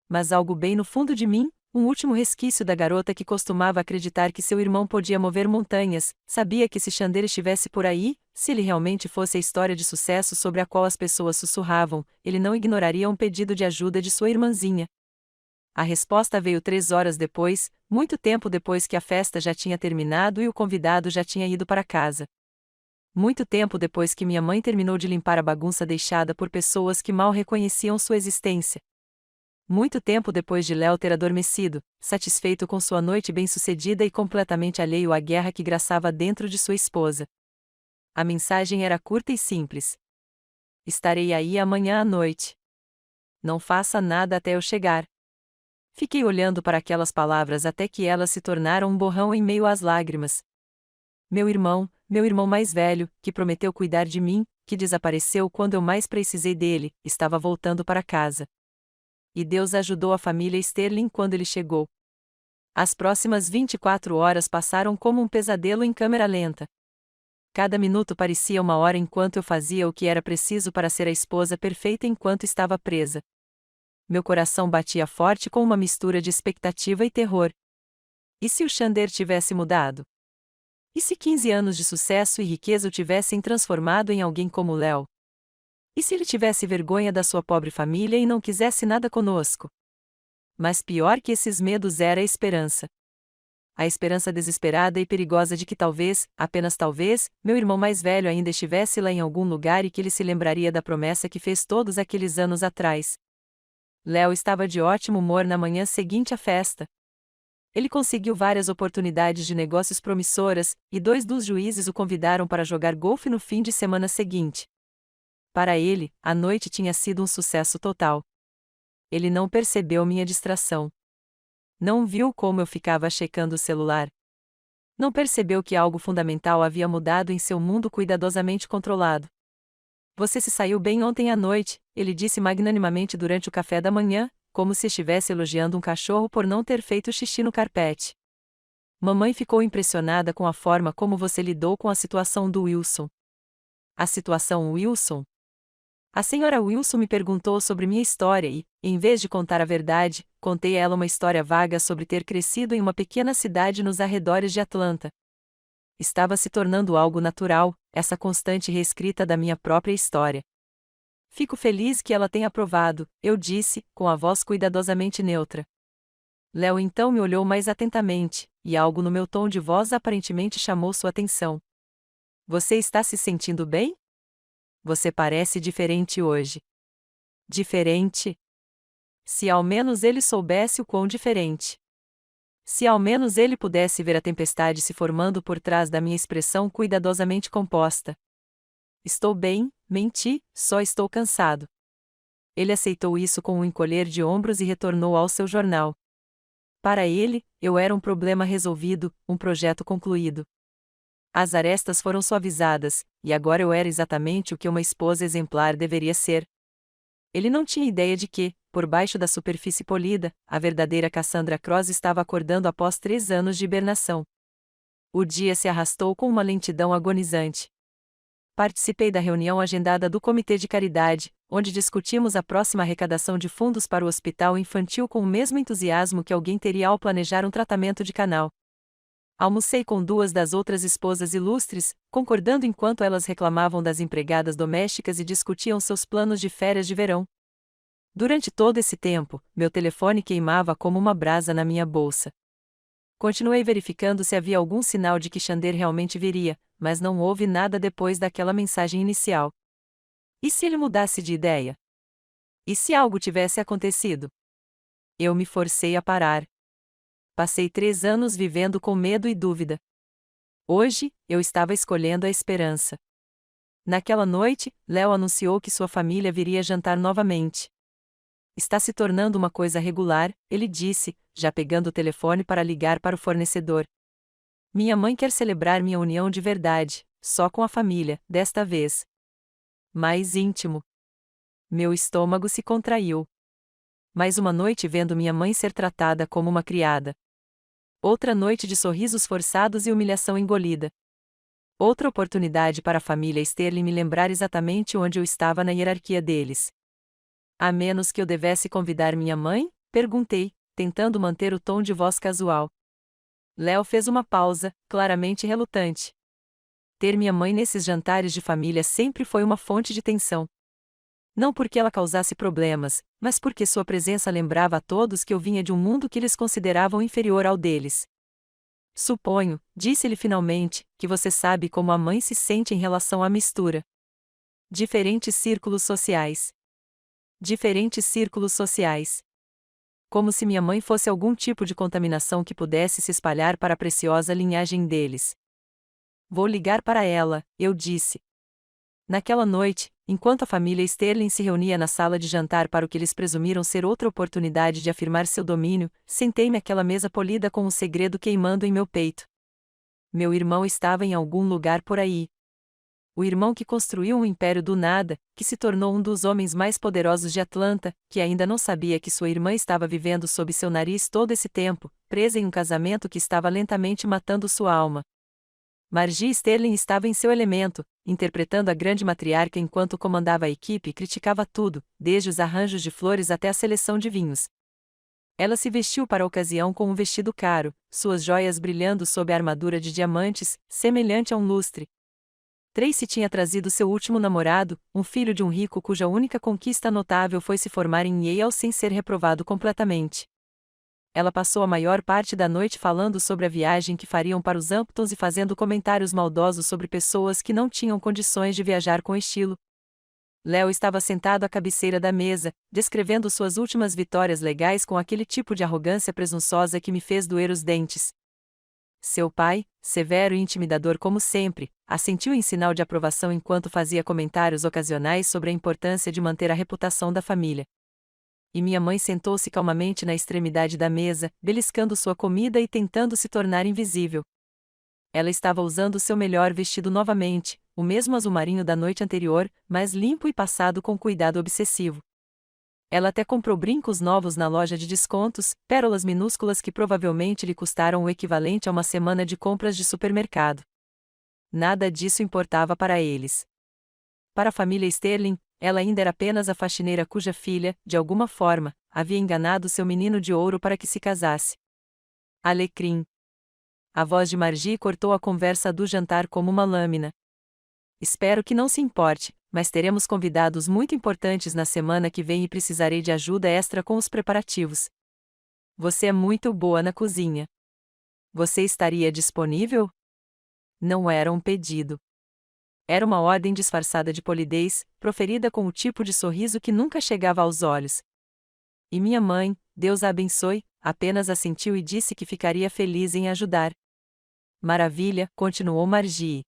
Mas algo bem no fundo de mim, um último resquício da garota que costumava acreditar que seu irmão podia mover montanhas, sabia que se Xander estivesse por aí, se ele realmente fosse a história de sucesso sobre a qual as pessoas sussurravam, ele não ignoraria um pedido de ajuda de sua irmãzinha. A resposta veio 3 horas depois, muito tempo depois que a festa já tinha terminado e o convidado já tinha ido para casa. Muito tempo depois que minha mãe terminou de limpar a bagunça deixada por pessoas que mal reconheciam sua existência. Muito tempo depois de Léo ter adormecido, satisfeito com sua noite bem-sucedida e completamente alheio à guerra que graçava dentro de sua esposa. A mensagem era curta e simples. Estarei aí amanhã à noite. Não faça nada até eu chegar. Fiquei olhando para aquelas palavras até que elas se tornaram um borrão em meio às lágrimas. Meu irmão mais velho, que prometeu cuidar de mim, que desapareceu quando eu mais precisei dele, estava voltando para casa. E Deus ajudou a família Sterling quando ele chegou. As próximas 24 horas passaram como um pesadelo em câmera lenta. Cada minuto parecia uma hora enquanto eu fazia o que era preciso para ser a esposa perfeita enquanto estava presa. Meu coração batia forte com uma mistura de expectativa e terror. E se o Xander tivesse mudado? E se 15 anos de sucesso e riqueza o tivessem transformado em alguém como Léo? E se ele tivesse vergonha da sua pobre família e não quisesse nada conosco? Mas pior que esses medos era a esperança. A esperança desesperada e perigosa de que talvez, apenas talvez, meu irmão mais velho ainda estivesse lá em algum lugar e que ele se lembraria da promessa que fez todos aqueles anos atrás. Léo estava de ótimo humor na manhã seguinte à festa. Ele conseguiu várias oportunidades de negócios promissoras, e 2 dos juízes o convidaram para jogar golfe no fim de semana seguinte. Para ele, a noite tinha sido um sucesso total. Ele não percebeu minha distração. Não viu como eu ficava checando o celular. Não percebeu que algo fundamental havia mudado em seu mundo cuidadosamente controlado. Você se saiu bem ontem à noite, ele disse magnanimamente durante o café da manhã, como se estivesse elogiando um cachorro por não ter feito xixi no carpete. Mamãe ficou impressionada com a forma como você lidou com a situação do Wilson. A situação Wilson? A senhora Wilson me perguntou sobre minha história e, em vez de contar a verdade, contei a ela uma história vaga sobre ter crescido em uma pequena cidade nos arredores de Atlanta. Estava se tornando algo natural, essa constante reescrita da minha própria história. Fico feliz que ela tenha aprovado, eu disse, com a voz cuidadosamente neutra. Léo então me olhou mais atentamente, e algo no meu tom de voz aparentemente chamou sua atenção. Você está se sentindo bem? Você parece diferente hoje. Diferente? Se ao menos ele soubesse o quão diferente. Se ao menos ele pudesse ver a tempestade se formando por trás da minha expressão cuidadosamente composta. Estou bem, menti, só estou cansado. Ele aceitou isso com um encolher de ombros e retornou ao seu jornal. Para ele, eu era um problema resolvido, um projeto concluído. As arestas foram suavizadas, e agora eu era exatamente o que uma esposa exemplar deveria ser. Ele não tinha ideia de que, por baixo da superfície polida, a verdadeira Cassandra Cross estava acordando após 3 anos de hibernação. O dia se arrastou com uma lentidão agonizante. Participei da reunião agendada do Comitê de Caridade, onde discutimos a próxima arrecadação de fundos para o hospital infantil com o mesmo entusiasmo que alguém teria ao planejar um tratamento de canal. Almocei com 2 das outras esposas ilustres, concordando enquanto elas reclamavam das empregadas domésticas e discutiam seus planos de férias de verão. Durante todo esse tempo, meu telefone queimava como uma brasa na minha bolsa. Continuei verificando se havia algum sinal de que Xander realmente viria, mas não houve nada depois daquela mensagem inicial. E se ele mudasse de ideia? E se algo tivesse acontecido? Eu me forcei a parar. Passei 3 anos vivendo com medo e dúvida. Hoje, eu estava escolhendo a esperança. Naquela noite, Léo anunciou que sua família viria jantar novamente. Está se tornando uma coisa regular, ele disse, já pegando o telefone para ligar para o fornecedor. Minha mãe quer celebrar minha união de verdade, só com a família, desta vez. Mais íntimo. Meu estômago se contraiu. Mais uma noite vendo minha mãe ser tratada como uma criada. Outra noite de sorrisos forçados e humilhação engolida. Outra oportunidade para a família Sterling me lembrar exatamente onde eu estava na hierarquia deles. A menos que eu devesse convidar minha mãe? Perguntei, tentando manter o tom de voz casual. Léo fez uma pausa, claramente relutante. Ter minha mãe nesses jantares de família sempre foi uma fonte de tensão. Não porque ela causasse problemas, mas porque sua presença lembrava a todos que eu vinha de um mundo que eles consideravam inferior ao deles. Suponho, disse-lhe finalmente, que você sabe como a mãe se sente em relação à mistura. Diferentes círculos sociais. Diferentes círculos sociais. Como se minha mãe fosse algum tipo de contaminação que pudesse se espalhar para a preciosa linhagem deles. Vou ligar para ela, eu disse. Naquela noite, enquanto a família Sterling se reunia na sala de jantar para o que eles presumiram ser outra oportunidade de afirmar seu domínio, sentei-me àquela mesa polida com um segredo queimando em meu peito. Meu irmão estava em algum lugar por aí. O irmão que construiu um império do nada, que se tornou um dos homens mais poderosos de Atlanta, que ainda não sabia que sua irmã estava vivendo sob seu nariz todo esse tempo, presa em um casamento que estava lentamente matando sua alma. Margie Sterling estava em seu elemento, interpretando a grande matriarca enquanto comandava a equipe e criticava tudo, desde os arranjos de flores até a seleção de vinhos. Ela se vestiu para a ocasião com um vestido caro, suas joias brilhando sob a armadura de diamantes, semelhante a um lustre. Tracy tinha trazido seu último namorado, um filho de um rico cuja única conquista notável foi se formar em Yale sem ser reprovado completamente. Ela passou a maior parte da noite falando sobre a viagem que fariam para os Hamptons e fazendo comentários maldosos sobre pessoas que não tinham condições de viajar com estilo. Léo estava sentado à cabeceira da mesa, descrevendo suas últimas vitórias legais com aquele tipo de arrogância presunçosa que me fez doer os dentes. Seu pai, severo e intimidador como sempre, assentiu em sinal de aprovação enquanto fazia comentários ocasionais sobre a importância de manter a reputação da família. E minha mãe sentou-se calmamente na extremidade da mesa, beliscando sua comida e tentando se tornar invisível. Ela estava usando seu melhor vestido novamente, o mesmo azul marinho da noite anterior, mas limpo e passado com cuidado obsessivo. Ela até comprou brincos novos na loja de descontos, pérolas minúsculas que provavelmente lhe custaram o equivalente a uma semana de compras de supermercado. Nada disso importava para eles. Para a família Sterling, ela ainda era apenas a faxineira cuja filha, de alguma forma, havia enganado seu menino de ouro para que se casasse. Alecrim. A voz de Margie cortou a conversa do jantar como uma lâmina. Espero que não se importe, mas teremos convidados muito importantes na semana que vem e precisarei de ajuda extra com os preparativos. Você é muito boa na cozinha. Você estaria disponível? Não era um pedido. Era uma ordem disfarçada de polidez, proferida com o tipo de sorriso que nunca chegava aos olhos. E minha mãe, Deus a abençoe, apenas assentiu e disse que ficaria feliz em ajudar. Maravilha, continuou Margie.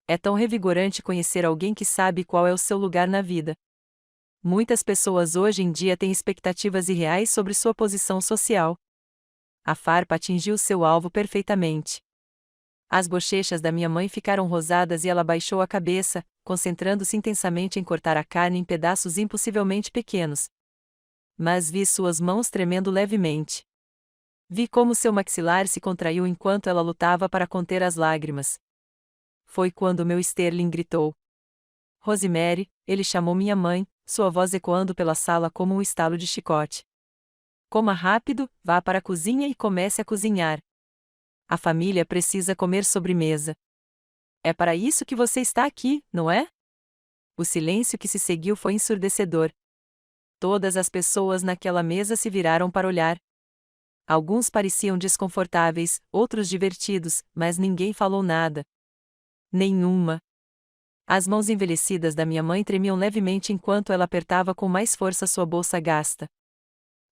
É tão revigorante conhecer alguém que sabe qual é o seu lugar na vida. Muitas pessoas hoje em dia têm expectativas irreais sobre sua posição social. A farpa atingiu seu alvo perfeitamente. As bochechas da minha mãe ficaram rosadas e ela baixou a cabeça, concentrando-se intensamente em cortar a carne em pedaços impossivelmente pequenos. Mas vi suas mãos tremendo levemente. Vi como seu maxilar se contraiu enquanto ela lutava para conter as lágrimas. Foi quando meu Sterling gritou. Rosemary, ele chamou minha mãe, sua voz ecoando pela sala como um estalo de chicote. Coma rápido, vá para a cozinha e comece a cozinhar. A família precisa comer sobremesa. É para isso que você está aqui, não é? O silêncio que se seguiu foi ensurdecedor. Todas as pessoas naquela mesa se viraram para olhar. Alguns pareciam desconfortáveis, outros divertidos, mas ninguém falou nada. Nenhuma. As mãos envelhecidas da minha mãe tremiam levemente enquanto ela apertava com mais força sua bolsa gasta.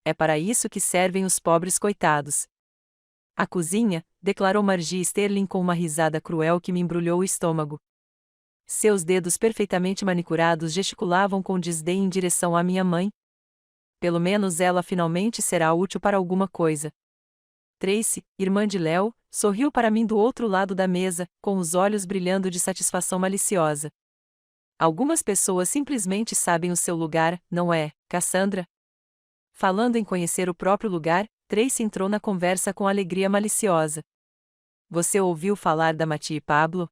É para isso que servem os pobres coitados. A cozinha, declarou Margie Sterling com uma risada cruel que me embrulhou o estômago. Seus dedos perfeitamente manicurados gesticulavam com desdém em direção à minha mãe. Pelo menos ela finalmente será útil para alguma coisa. Tracy, irmã de Léo, sorriu para mim do outro lado da mesa, com os olhos brilhando de satisfação maliciosa. Algumas pessoas simplesmente sabem o seu lugar, não é, Cassandra? Falando em conhecer o próprio lugar, Tracy entrou na conversa com alegria maliciosa. Você ouviu falar da Mattie Pablo?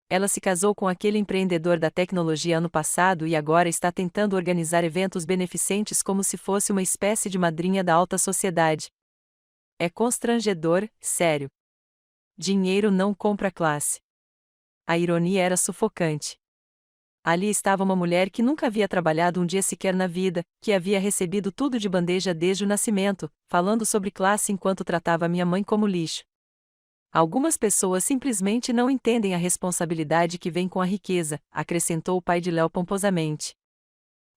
Ela se casou com aquele empreendedor da tecnologia ano passado e agora está tentando organizar eventos beneficentes como se fosse uma espécie de madrinha da alta sociedade. É constrangedor, sério. Dinheiro não compra classe. A ironia era sufocante. Ali estava uma mulher que nunca havia trabalhado um dia sequer na vida, que havia recebido tudo de bandeja desde o nascimento, falando sobre classe enquanto tratava minha mãe como lixo. Algumas pessoas simplesmente não entendem a responsabilidade que vem com a riqueza, acrescentou o pai de Léo pomposamente.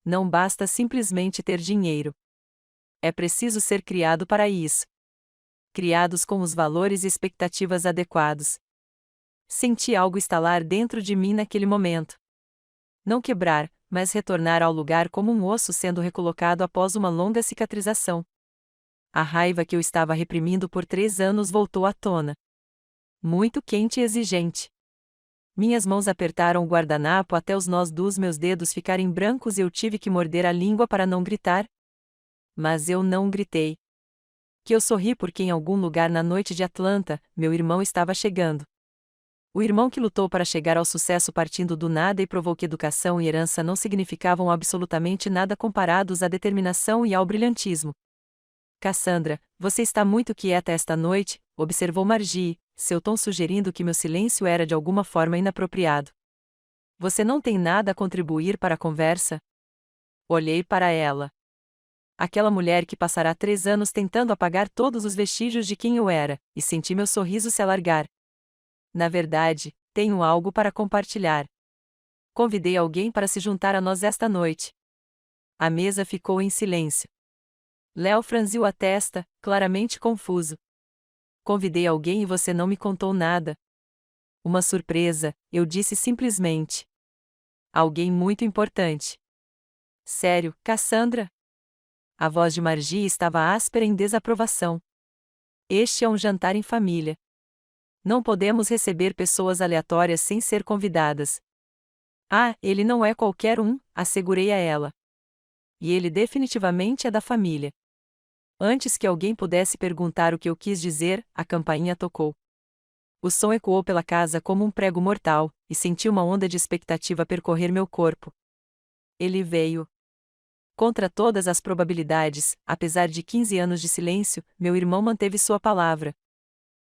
Não basta simplesmente ter dinheiro. É preciso ser criado para isso. Criados com os valores e expectativas adequados. Senti algo estalar dentro de mim naquele momento. Não quebrar, mas retornar ao lugar como um osso sendo recolocado após uma longa cicatrização. A raiva que eu estava reprimindo por 3 anos voltou à tona. Muito quente e exigente. Minhas mãos apertaram o guardanapo até os nós dos meus dedos ficarem brancos e eu tive que morder a língua para não gritar. Mas eu não gritei. Que eu sorri porque em algum lugar na noite de Atlanta, meu irmão estava chegando. O irmão que lutou para chegar ao sucesso partindo do nada e provou que educação e herança não significavam absolutamente nada comparados à determinação e ao brilhantismo. Cassandra, você está muito quieta esta noite, observou Margie, seu tom sugerindo que meu silêncio era de alguma forma inapropriado. Você não tem nada a contribuir para a conversa? Olhei para ela. Aquela mulher que passará 3 anos tentando apagar todos os vestígios de quem eu era, e senti meu sorriso se alargar. Na verdade, tenho algo para compartilhar. Convidei alguém para se juntar a nós esta noite. A mesa ficou em silêncio. Léo franziu a testa, claramente confuso. Convidei alguém e você não me contou nada. Uma surpresa, eu disse simplesmente. Alguém muito importante. Sério, Cassandra? A voz de Margie estava áspera em desaprovação. Este é um jantar em família. Não podemos receber pessoas aleatórias sem ser convidadas. Ah, ele não é qualquer um, assegurei a ela. E ele definitivamente é da família. Antes que alguém pudesse perguntar o que eu quis dizer, a campainha tocou. O som ecoou pela casa como um prego mortal, e senti uma onda de expectativa percorrer meu corpo. Ele veio. Contra todas as probabilidades, apesar de 15 anos de silêncio, meu irmão manteve sua palavra.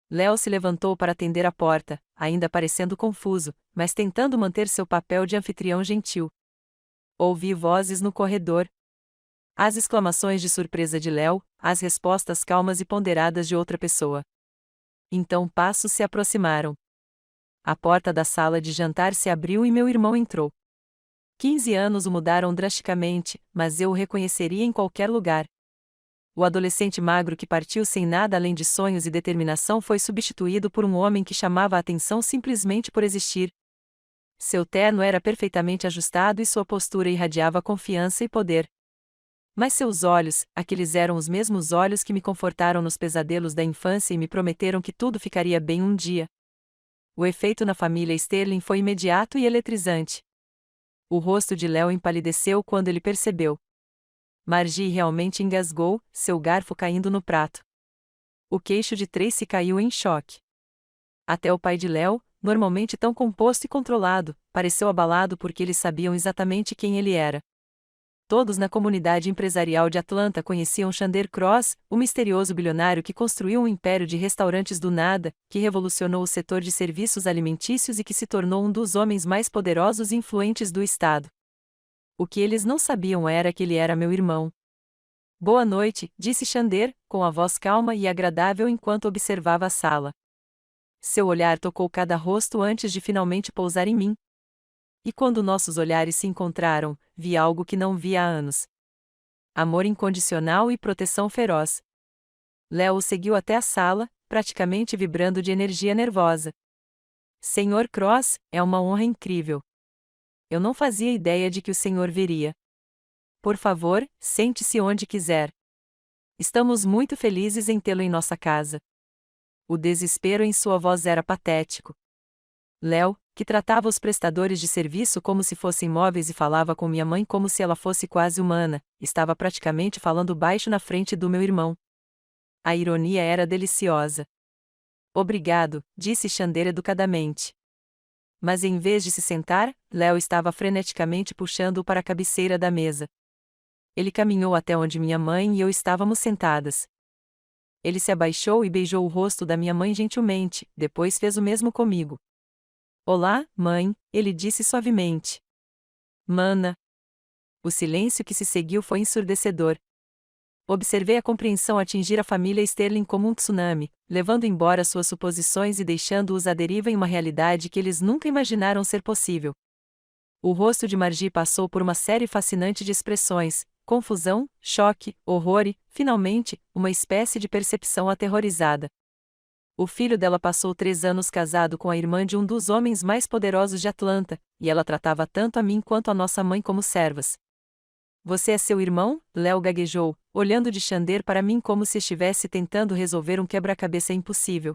Léo se levantou para atender a porta, ainda parecendo confuso, mas tentando manter seu papel de anfitrião gentil. Ouvi vozes no corredor. As exclamações de surpresa de Léo, as respostas calmas e ponderadas de outra pessoa. Então passos se aproximaram. A porta da sala de jantar se abriu e meu irmão entrou. 15 anos o mudaram drasticamente, mas eu o reconheceria em qualquer lugar. O adolescente magro que partiu sem nada além de sonhos e determinação foi substituído por um homem que chamava a atenção simplesmente por existir. Seu terno era perfeitamente ajustado e sua postura irradiava confiança e poder. Mas seus olhos, aqueles eram os mesmos olhos que me confortaram nos pesadelos da infância e me prometeram que tudo ficaria bem um dia. O efeito na família Sterling foi imediato e eletrizante. O rosto de Léo empalideceu quando ele percebeu. Margie realmente engasgou, seu garfo caindo no prato. O queixo de Tracy caiu em choque. Até o pai de Léo, normalmente tão composto e controlado, pareceu abalado porque eles sabiam exatamente quem ele era. Todos na comunidade empresarial de Atlanta conheciam Chandler Cross, o misterioso bilionário que construiu um império de restaurantes do nada, que revolucionou o setor de serviços alimentícios e que se tornou um dos homens mais poderosos e influentes do estado. O que eles não sabiam era que ele era meu irmão. Boa noite, disse Chandler, com a voz calma e agradável enquanto observava a sala. Seu olhar tocou cada rosto antes de finalmente pousar em mim. E quando nossos olhares se encontraram, vi algo que não via há anos. Amor incondicional e proteção feroz. Léo o seguiu até a sala, praticamente vibrando de energia nervosa. Senhor Cross, é uma honra incrível. Eu não fazia ideia de que o senhor viria. Por favor, sente-se onde quiser. Estamos muito felizes em tê-lo em nossa casa. O desespero em sua voz era patético. Léo, que tratava os prestadores de serviço como se fossem móveis e falava com minha mãe como se ela fosse quase humana, estava praticamente falando baixo na frente do meu irmão. A ironia era deliciosa. Obrigado, disse Chandler educadamente. Mas em vez de se sentar, Léo estava freneticamente puxando-o para a cabeceira da mesa. Ele caminhou até onde minha mãe e eu estávamos sentadas. Ele se abaixou e beijou o rosto da minha mãe gentilmente, depois fez o mesmo comigo. Olá, mãe, ele disse suavemente. Mana. O silêncio que se seguiu foi ensurdecedor. Observei a compreensão atingir a família Sterling como um tsunami, levando embora suas suposições e deixando-os à deriva em uma realidade que eles nunca imaginaram ser possível. O rosto de Margie passou por uma série fascinante de expressões: confusão, choque, horror e, finalmente, uma espécie de percepção aterrorizada. O filho dela passou 3 anos casado com a irmã de um dos homens mais poderosos de Atlanta, e ela tratava tanto a mim quanto a nossa mãe como servas. Você é seu irmão? Léo gaguejou, olhando de Chandler para mim como se estivesse tentando resolver um quebra-cabeça impossível.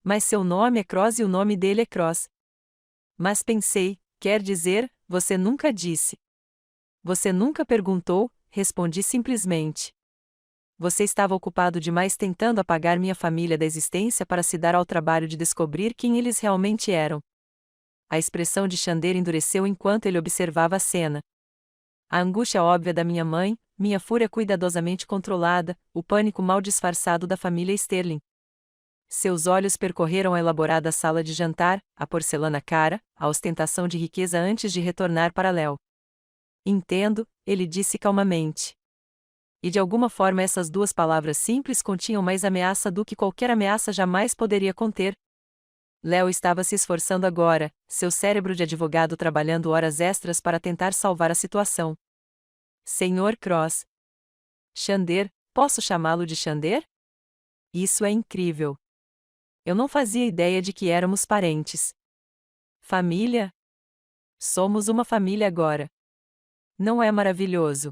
Mas seu nome é Cross e o nome dele é Cross. Mas pensei, quer dizer, você nunca disse. Você nunca perguntou, respondi simplesmente. Você estava ocupado demais tentando apagar minha família da existência para se dar ao trabalho de descobrir quem eles realmente eram. A expressão de Chandler endureceu enquanto ele observava a cena. A angústia óbvia da minha mãe, minha fúria cuidadosamente controlada, o pânico mal disfarçado da família Sterling. Seus olhos percorreram a elaborada sala de jantar, a porcelana cara, a ostentação de riqueza antes de retornar para Léo. Entendo, ele disse calmamente. E de alguma forma essas 2 palavras simples continham mais ameaça do que qualquer ameaça jamais poderia conter. Léo estava se esforçando agora, seu cérebro de advogado trabalhando horas extras para tentar salvar a situação. Senhor Cross. Chandler, posso chamá-lo de Chandler? Isso é incrível. Eu não fazia ideia de que éramos parentes. Família? Somos uma família agora. Não é maravilhoso?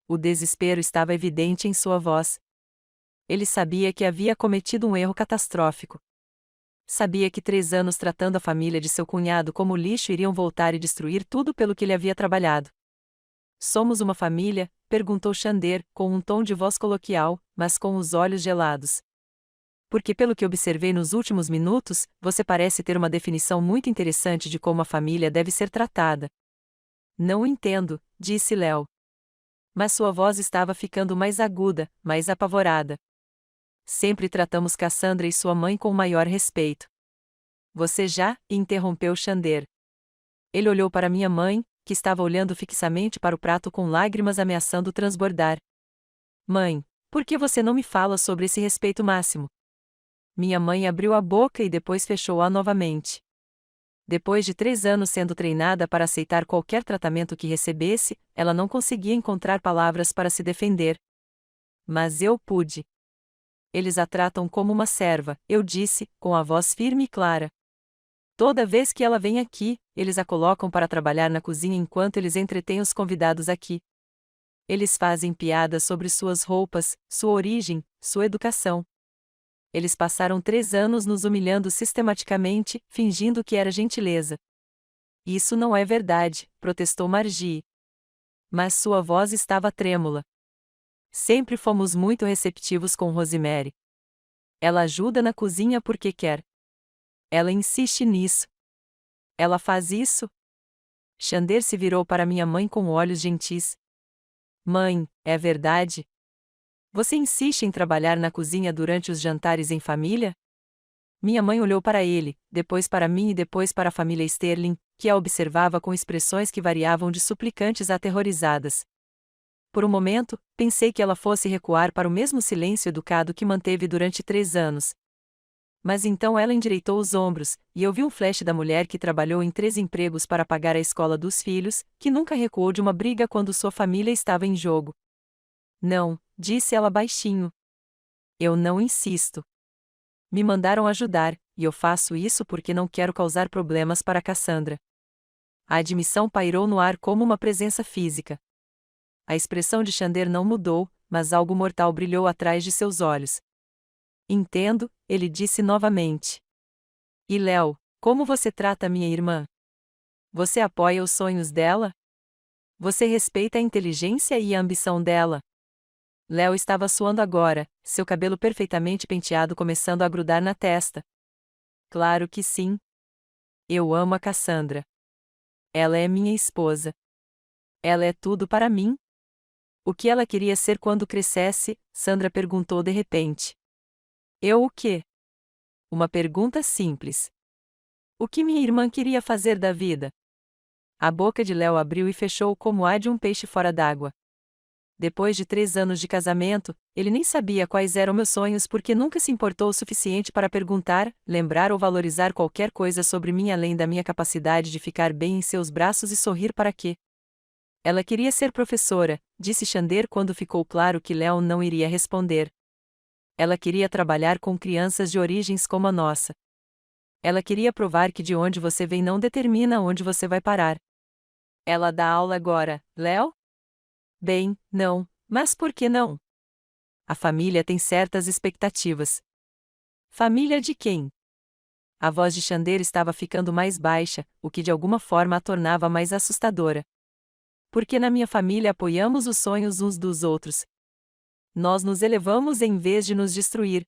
O desespero estava evidente em sua voz. Ele sabia que havia cometido um erro catastrófico. Sabia que 3 anos tratando a família de seu cunhado como lixo iriam voltar e destruir tudo pelo que ele havia trabalhado. Somos uma família? Perguntou Chandler, com um tom de voz coloquial, mas com os olhos gelados. Porque pelo que observei nos últimos minutos, você parece ter uma definição muito interessante de como a família deve ser tratada. Não entendo, disse Léo. Mas sua voz estava ficando mais aguda, mais apavorada. Sempre tratamos Cassandra e sua mãe com o maior respeito. Você já? Interrompeu Chandler. Ele olhou para minha mãe, que estava olhando fixamente para o prato com lágrimas ameaçando transbordar. Mãe, Por que você não me fala sobre esse respeito máximo? Minha mãe abriu a boca e depois fechou-a novamente. Depois de 3 anos sendo treinada para aceitar qualquer tratamento que recebesse, ela não conseguia encontrar palavras para se defender. Mas eu pude. Eles a tratam como uma serva, eu disse, com a voz firme e clara. Toda vez que ela vem aqui, eles a colocam para trabalhar na cozinha enquanto eles entretêm os convidados aqui. Eles fazem piadas sobre suas roupas, sua origem, sua educação. Eles passaram 3 anos nos humilhando sistematicamente, fingindo que era gentileza. Isso não é verdade, protestou Margie. Mas sua voz estava trêmula. Sempre fomos muito receptivos com Rosemary. Ela ajuda na cozinha porque quer. Ela insiste nisso. Ela faz isso? Xander se virou para minha mãe com olhos gentis. Mãe, é verdade? Você insiste em trabalhar na cozinha durante os jantares em família? Minha mãe olhou para ele, depois para mim e depois para a família Sterling, que a observava com expressões que variavam de suplicantes a aterrorizadas. Por um momento, pensei que ela fosse recuar para o mesmo silêncio educado que manteve durante 3 anos. Mas então ela endireitou os ombros, e eu vi um flash da mulher que trabalhou em 3 empregos para pagar a escola dos filhos, que nunca recuou de uma briga quando sua família estava em jogo. Não, disse ela baixinho. Eu não insisto. Me mandaram ajudar, e eu faço isso porque não quero causar problemas para Cassandra. A admissão pairou no ar como uma presença física. A expressão de Xander não mudou, mas algo mortal brilhou atrás de seus olhos. Entendo, ele disse novamente. E Léo, como você trata minha irmã? Você apoia os sonhos dela? Você respeita a inteligência e a ambição dela? Léo estava suando agora, seu cabelo perfeitamente penteado começando a grudar na testa. Claro que sim. Eu amo a Cassandra. Ela é minha esposa. Ela é tudo para mim. O que ela queria ser quando crescesse? Sandra perguntou de repente. Eu o quê? Uma pergunta simples. O que minha irmã queria fazer da vida? A boca de Léo abriu e fechou como a de um peixe fora d'água. Depois de 3 anos de casamento, ele nem sabia quais eram meus sonhos porque nunca se importou o suficiente para perguntar, lembrar ou valorizar qualquer coisa sobre mim além da minha capacidade de ficar bem em seus braços e sorrir para quê. Ela queria ser professora, disse Xander quando ficou claro que Léo não iria responder. Ela queria trabalhar com crianças de origens como a nossa. Ela queria provar que de onde você vem não determina onde você vai parar. Ela dá aula agora, Léo? Bem, não, mas por que não? A família tem certas expectativas. Família de quem? A voz de Xander estava ficando mais baixa, o que de alguma forma a tornava mais assustadora. Porque na minha família apoiamos os sonhos uns dos outros. Nós nos elevamos em vez de nos destruir.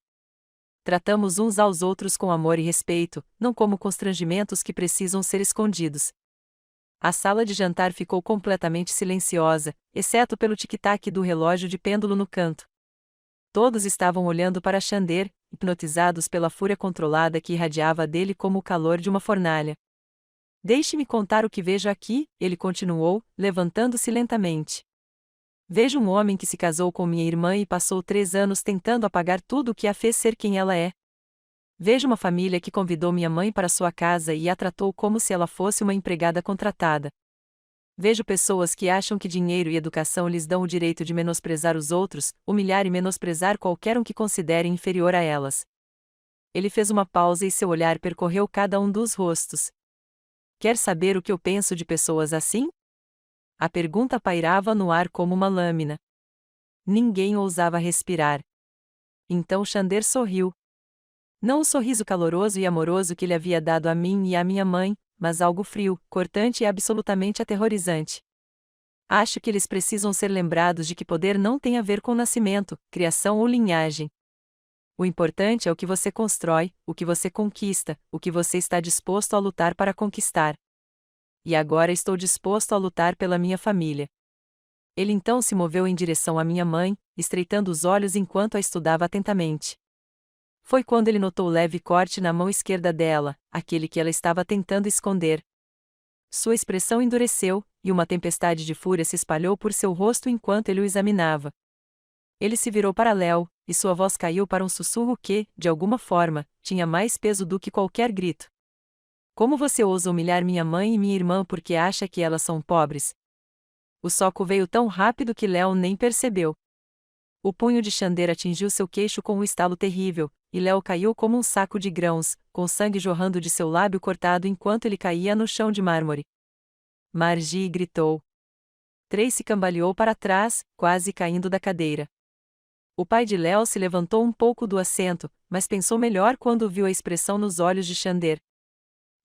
Tratamos uns aos outros com amor e respeito, não como constrangimentos que precisam ser escondidos. A sala de jantar ficou completamente silenciosa, exceto pelo tic-tac do relógio de pêndulo no canto. Todos estavam olhando para Xander, hipnotizados pela fúria controlada que irradiava dele como o calor de uma fornalha. Deixe-me contar o que vejo aqui, ele continuou, levantando-se lentamente. Vejo um homem que se casou com minha irmã e passou 3 anos tentando apagar tudo o que a fez ser quem ela é. Vejo uma família que convidou minha mãe para sua casa e a tratou como se ela fosse uma empregada contratada. Vejo pessoas que acham que dinheiro e educação lhes dão o direito de menosprezar os outros, humilhar e menosprezar qualquer um que considere inferior a elas. Ele fez uma pausa e seu olhar percorreu cada um dos rostos. Quer saber o que eu penso de pessoas assim? A pergunta pairava no ar como uma lâmina. Ninguém ousava respirar. Então Xander sorriu. Não o sorriso caloroso e amoroso que ele havia dado a mim e à minha mãe, mas algo frio, cortante e absolutamente aterrorizante. Acho que eles precisam ser lembrados de que poder não tem a ver com nascimento, criação ou linhagem. O importante é o que você constrói, o que você conquista, o que você está disposto a lutar para conquistar. E agora estou disposto a lutar pela minha família. Ele então se moveu em direção à minha mãe, estreitando os olhos enquanto a estudava atentamente. Foi quando ele notou o leve corte na mão esquerda dela, aquele que ela estava tentando esconder. Sua expressão endureceu, e uma tempestade de fúria se espalhou por seu rosto enquanto ele o examinava. Ele se virou para Léo, e sua voz caiu para um sussurro que, de alguma forma, tinha mais peso do que qualquer grito. Como você ousa humilhar minha mãe e minha irmã porque acha que elas são pobres? O soco veio tão rápido que Léo nem percebeu. O punho de Xander atingiu seu queixo com um estalo terrível, e Léo caiu como um saco de grãos, com sangue jorrando de seu lábio cortado enquanto ele caía no chão de mármore. Margie gritou. Tracy cambaleou para trás, quase caindo da cadeira. O pai de Léo se levantou um pouco do assento, mas pensou melhor quando viu a expressão nos olhos de Xander.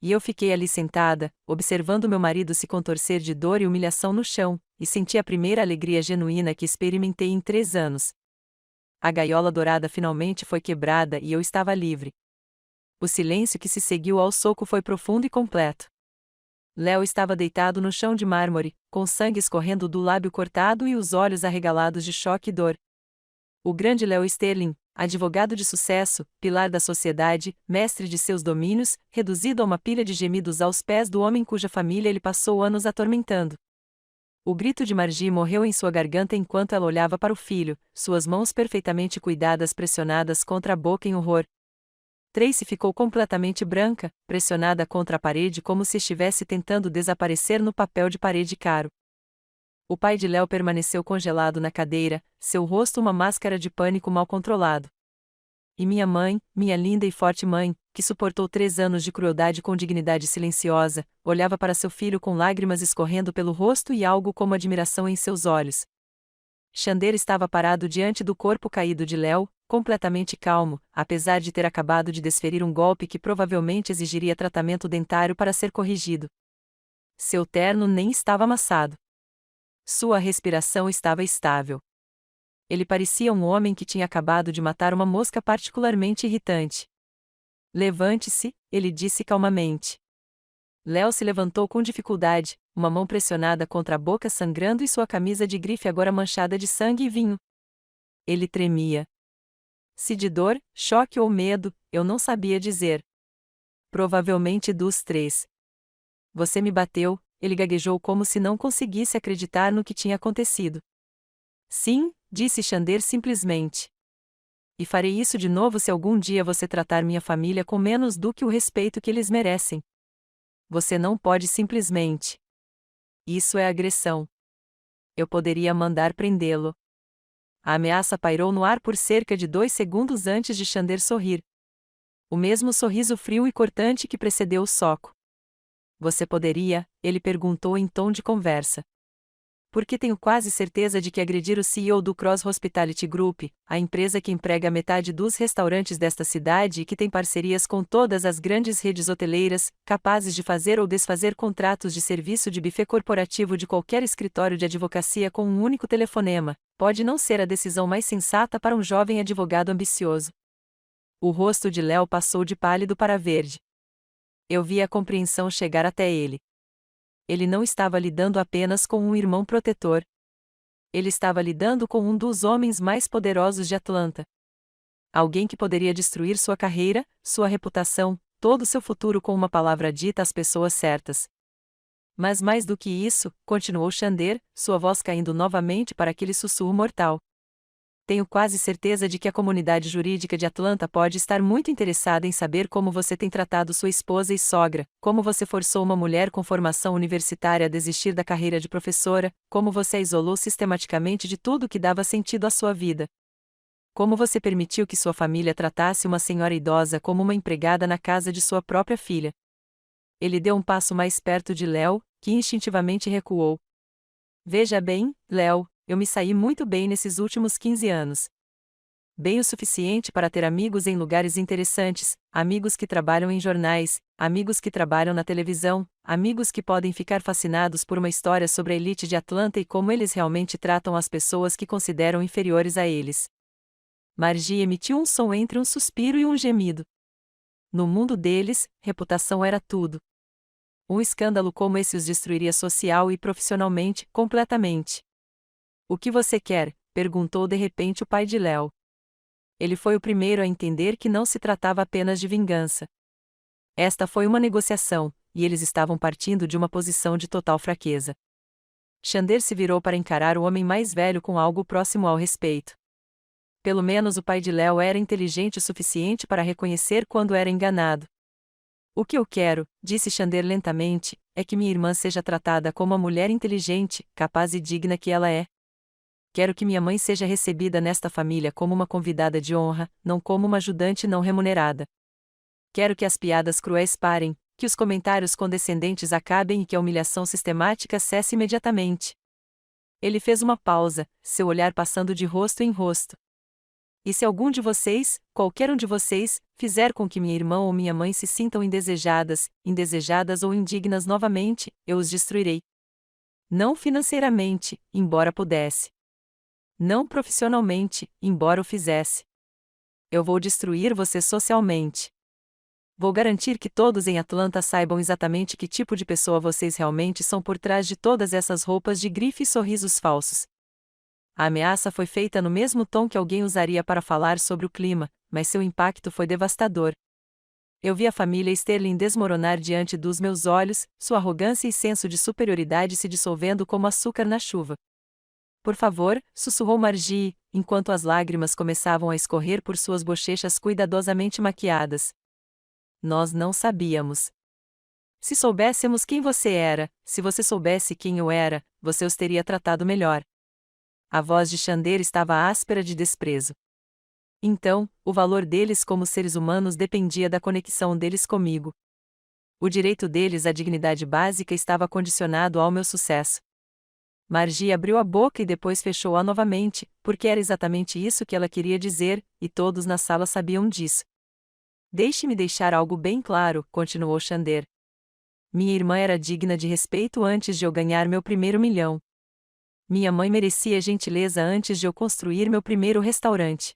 E eu fiquei ali sentada, observando meu marido se contorcer de dor e humilhação no chão, e senti a primeira alegria genuína que experimentei em 3 anos. A gaiola dourada finalmente foi quebrada e eu estava livre. O silêncio que se seguiu ao soco foi profundo e completo. Léo estava deitado no chão de mármore, com sangue escorrendo do lábio cortado e os olhos arregalados de choque e dor. O grande Léo Sterling, advogado de sucesso, pilar da sociedade, mestre de seus domínios, reduzido a uma pilha de gemidos aos pés do homem cuja família ele passou anos atormentando. O grito de Margie morreu em sua garganta enquanto ela olhava para o filho, suas mãos perfeitamente cuidadas pressionadas contra a boca em horror. Tracy ficou completamente branca, pressionada contra a parede como se estivesse tentando desaparecer no papel de parede caro. O pai de Léo permaneceu congelado na cadeira, seu rosto uma máscara de pânico mal controlado. E minha mãe, minha linda e forte mãe, que suportou 3 anos de crueldade com dignidade silenciosa, olhava para seu filho com lágrimas escorrendo pelo rosto e algo como admiração em seus olhos. Xander estava parado diante do corpo caído de Léo, completamente calmo, apesar de ter acabado de desferir um golpe que provavelmente exigiria tratamento dentário para ser corrigido. Seu terno nem estava amassado. Sua respiração estava estável. Ele parecia um homem que tinha acabado de matar uma mosca particularmente irritante. Levante-se, ele disse calmamente. Léo se levantou com dificuldade, uma mão pressionada contra a boca sangrando e sua camisa de grife agora manchada de sangue e vinho. Ele tremia. Se de dor, choque ou medo, eu não sabia dizer. Provavelmente dos 3. Você me bateu, ele gaguejou como se não conseguisse acreditar no que tinha acontecido. Sim, disse Xander simplesmente. E farei isso de novo se algum dia você tratar minha família com menos do que o respeito que eles merecem. Você não pode simplesmente. Isso é agressão. Eu poderia mandar prendê-lo. A ameaça pairou no ar por cerca de 2 segundos antes de Xander sorrir. O mesmo sorriso frio e cortante que precedeu o soco. Você poderia? Ele perguntou em tom de conversa. Porque tenho quase certeza de que agredir o CEO do Cross Hospitality Group, a empresa que emprega metade dos restaurantes desta cidade e que tem parcerias com todas as grandes redes hoteleiras, capazes de fazer ou desfazer contratos de serviço de buffet corporativo de qualquer escritório de advocacia com um único telefonema, pode não ser a decisão mais sensata para um jovem advogado ambicioso. O rosto de Léo passou de pálido para verde. Eu vi a compreensão chegar até ele. Ele não estava lidando apenas com um irmão protetor. Ele estava lidando com um dos homens mais poderosos de Atlanta. Alguém que poderia destruir sua carreira, sua reputação, todo seu futuro com uma palavra dita às pessoas certas. Mas mais do que isso, continuou Xander, sua voz caindo novamente para aquele sussurro mortal. Tenho quase certeza de que a comunidade jurídica de Atlanta pode estar muito interessada em saber como você tem tratado sua esposa e sogra, como você forçou uma mulher com formação universitária a desistir da carreira de professora, como você a isolou sistematicamente de tudo que dava sentido à sua vida. Como você permitiu que sua família tratasse uma senhora idosa como uma empregada na casa de sua própria filha. Ele deu um passo mais perto de Léo, que instintivamente recuou. Veja bem, Léo, eu me saí muito bem nesses últimos 15 anos. Bem o suficiente para ter amigos em lugares interessantes, amigos que trabalham em jornais, amigos que trabalham na televisão, amigos que podem ficar fascinados por uma história sobre a elite de Atlanta e como eles realmente tratam as pessoas que consideram inferiores a eles. Margie emitiu um som entre um suspiro e um gemido. No mundo deles, reputação era tudo. Um escândalo como esse os destruiria social e profissionalmente, completamente. O que você quer? Perguntou de repente o pai de Léo. Ele foi o primeiro a entender que não se tratava apenas de vingança. Esta foi uma negociação, e eles estavam partindo de uma posição de total fraqueza. Xander se virou para encarar o homem mais velho com algo próximo ao respeito. Pelo menos o pai de Léo era inteligente o suficiente para reconhecer quando era enganado. O que eu quero, disse Xander lentamente, é que minha irmã seja tratada como a mulher inteligente, capaz e digna que ela é. Quero que minha mãe seja recebida nesta família como uma convidada de honra, não como uma ajudante não remunerada. Quero que as piadas cruéis parem, que os comentários condescendentes acabem e que a humilhação sistemática cesse imediatamente. Ele fez uma pausa, seu olhar passando de rosto em rosto. E se algum de vocês, qualquer um de vocês, fizer com que minha irmã ou minha mãe se sintam indesejadas ou indignas novamente, eu os destruirei. Não financeiramente, embora pudesse. Não profissionalmente, embora o fizesse. Eu vou destruir você socialmente. Vou garantir que todos em Atlanta saibam exatamente que tipo de pessoa vocês realmente são por trás de todas essas roupas de grife e sorrisos falsos. A ameaça foi feita no mesmo tom que alguém usaria para falar sobre o clima, mas seu impacto foi devastador. Eu vi a família Sterling desmoronar diante dos meus olhos, sua arrogância e senso de superioridade se dissolvendo como açúcar na chuva. Por favor, sussurrou Margie, enquanto as lágrimas começavam a escorrer por suas bochechas cuidadosamente maquiadas. Nós não sabíamos. Se soubéssemos quem você era, se você soubesse quem eu era, você os teria tratado melhor. A voz de Xander estava áspera de desprezo. Então, o valor deles como seres humanos dependia da conexão deles comigo. O direito deles à dignidade básica estava condicionado ao meu sucesso. Margie abriu a boca e depois fechou-a novamente, porque era exatamente isso que ela queria dizer, e todos na sala sabiam disso. Deixe-me deixar algo bem claro, continuou Xander. Minha irmã era digna de respeito antes de eu ganhar meu primeiro milhão. Minha mãe merecia gentileza antes de eu construir meu primeiro restaurante.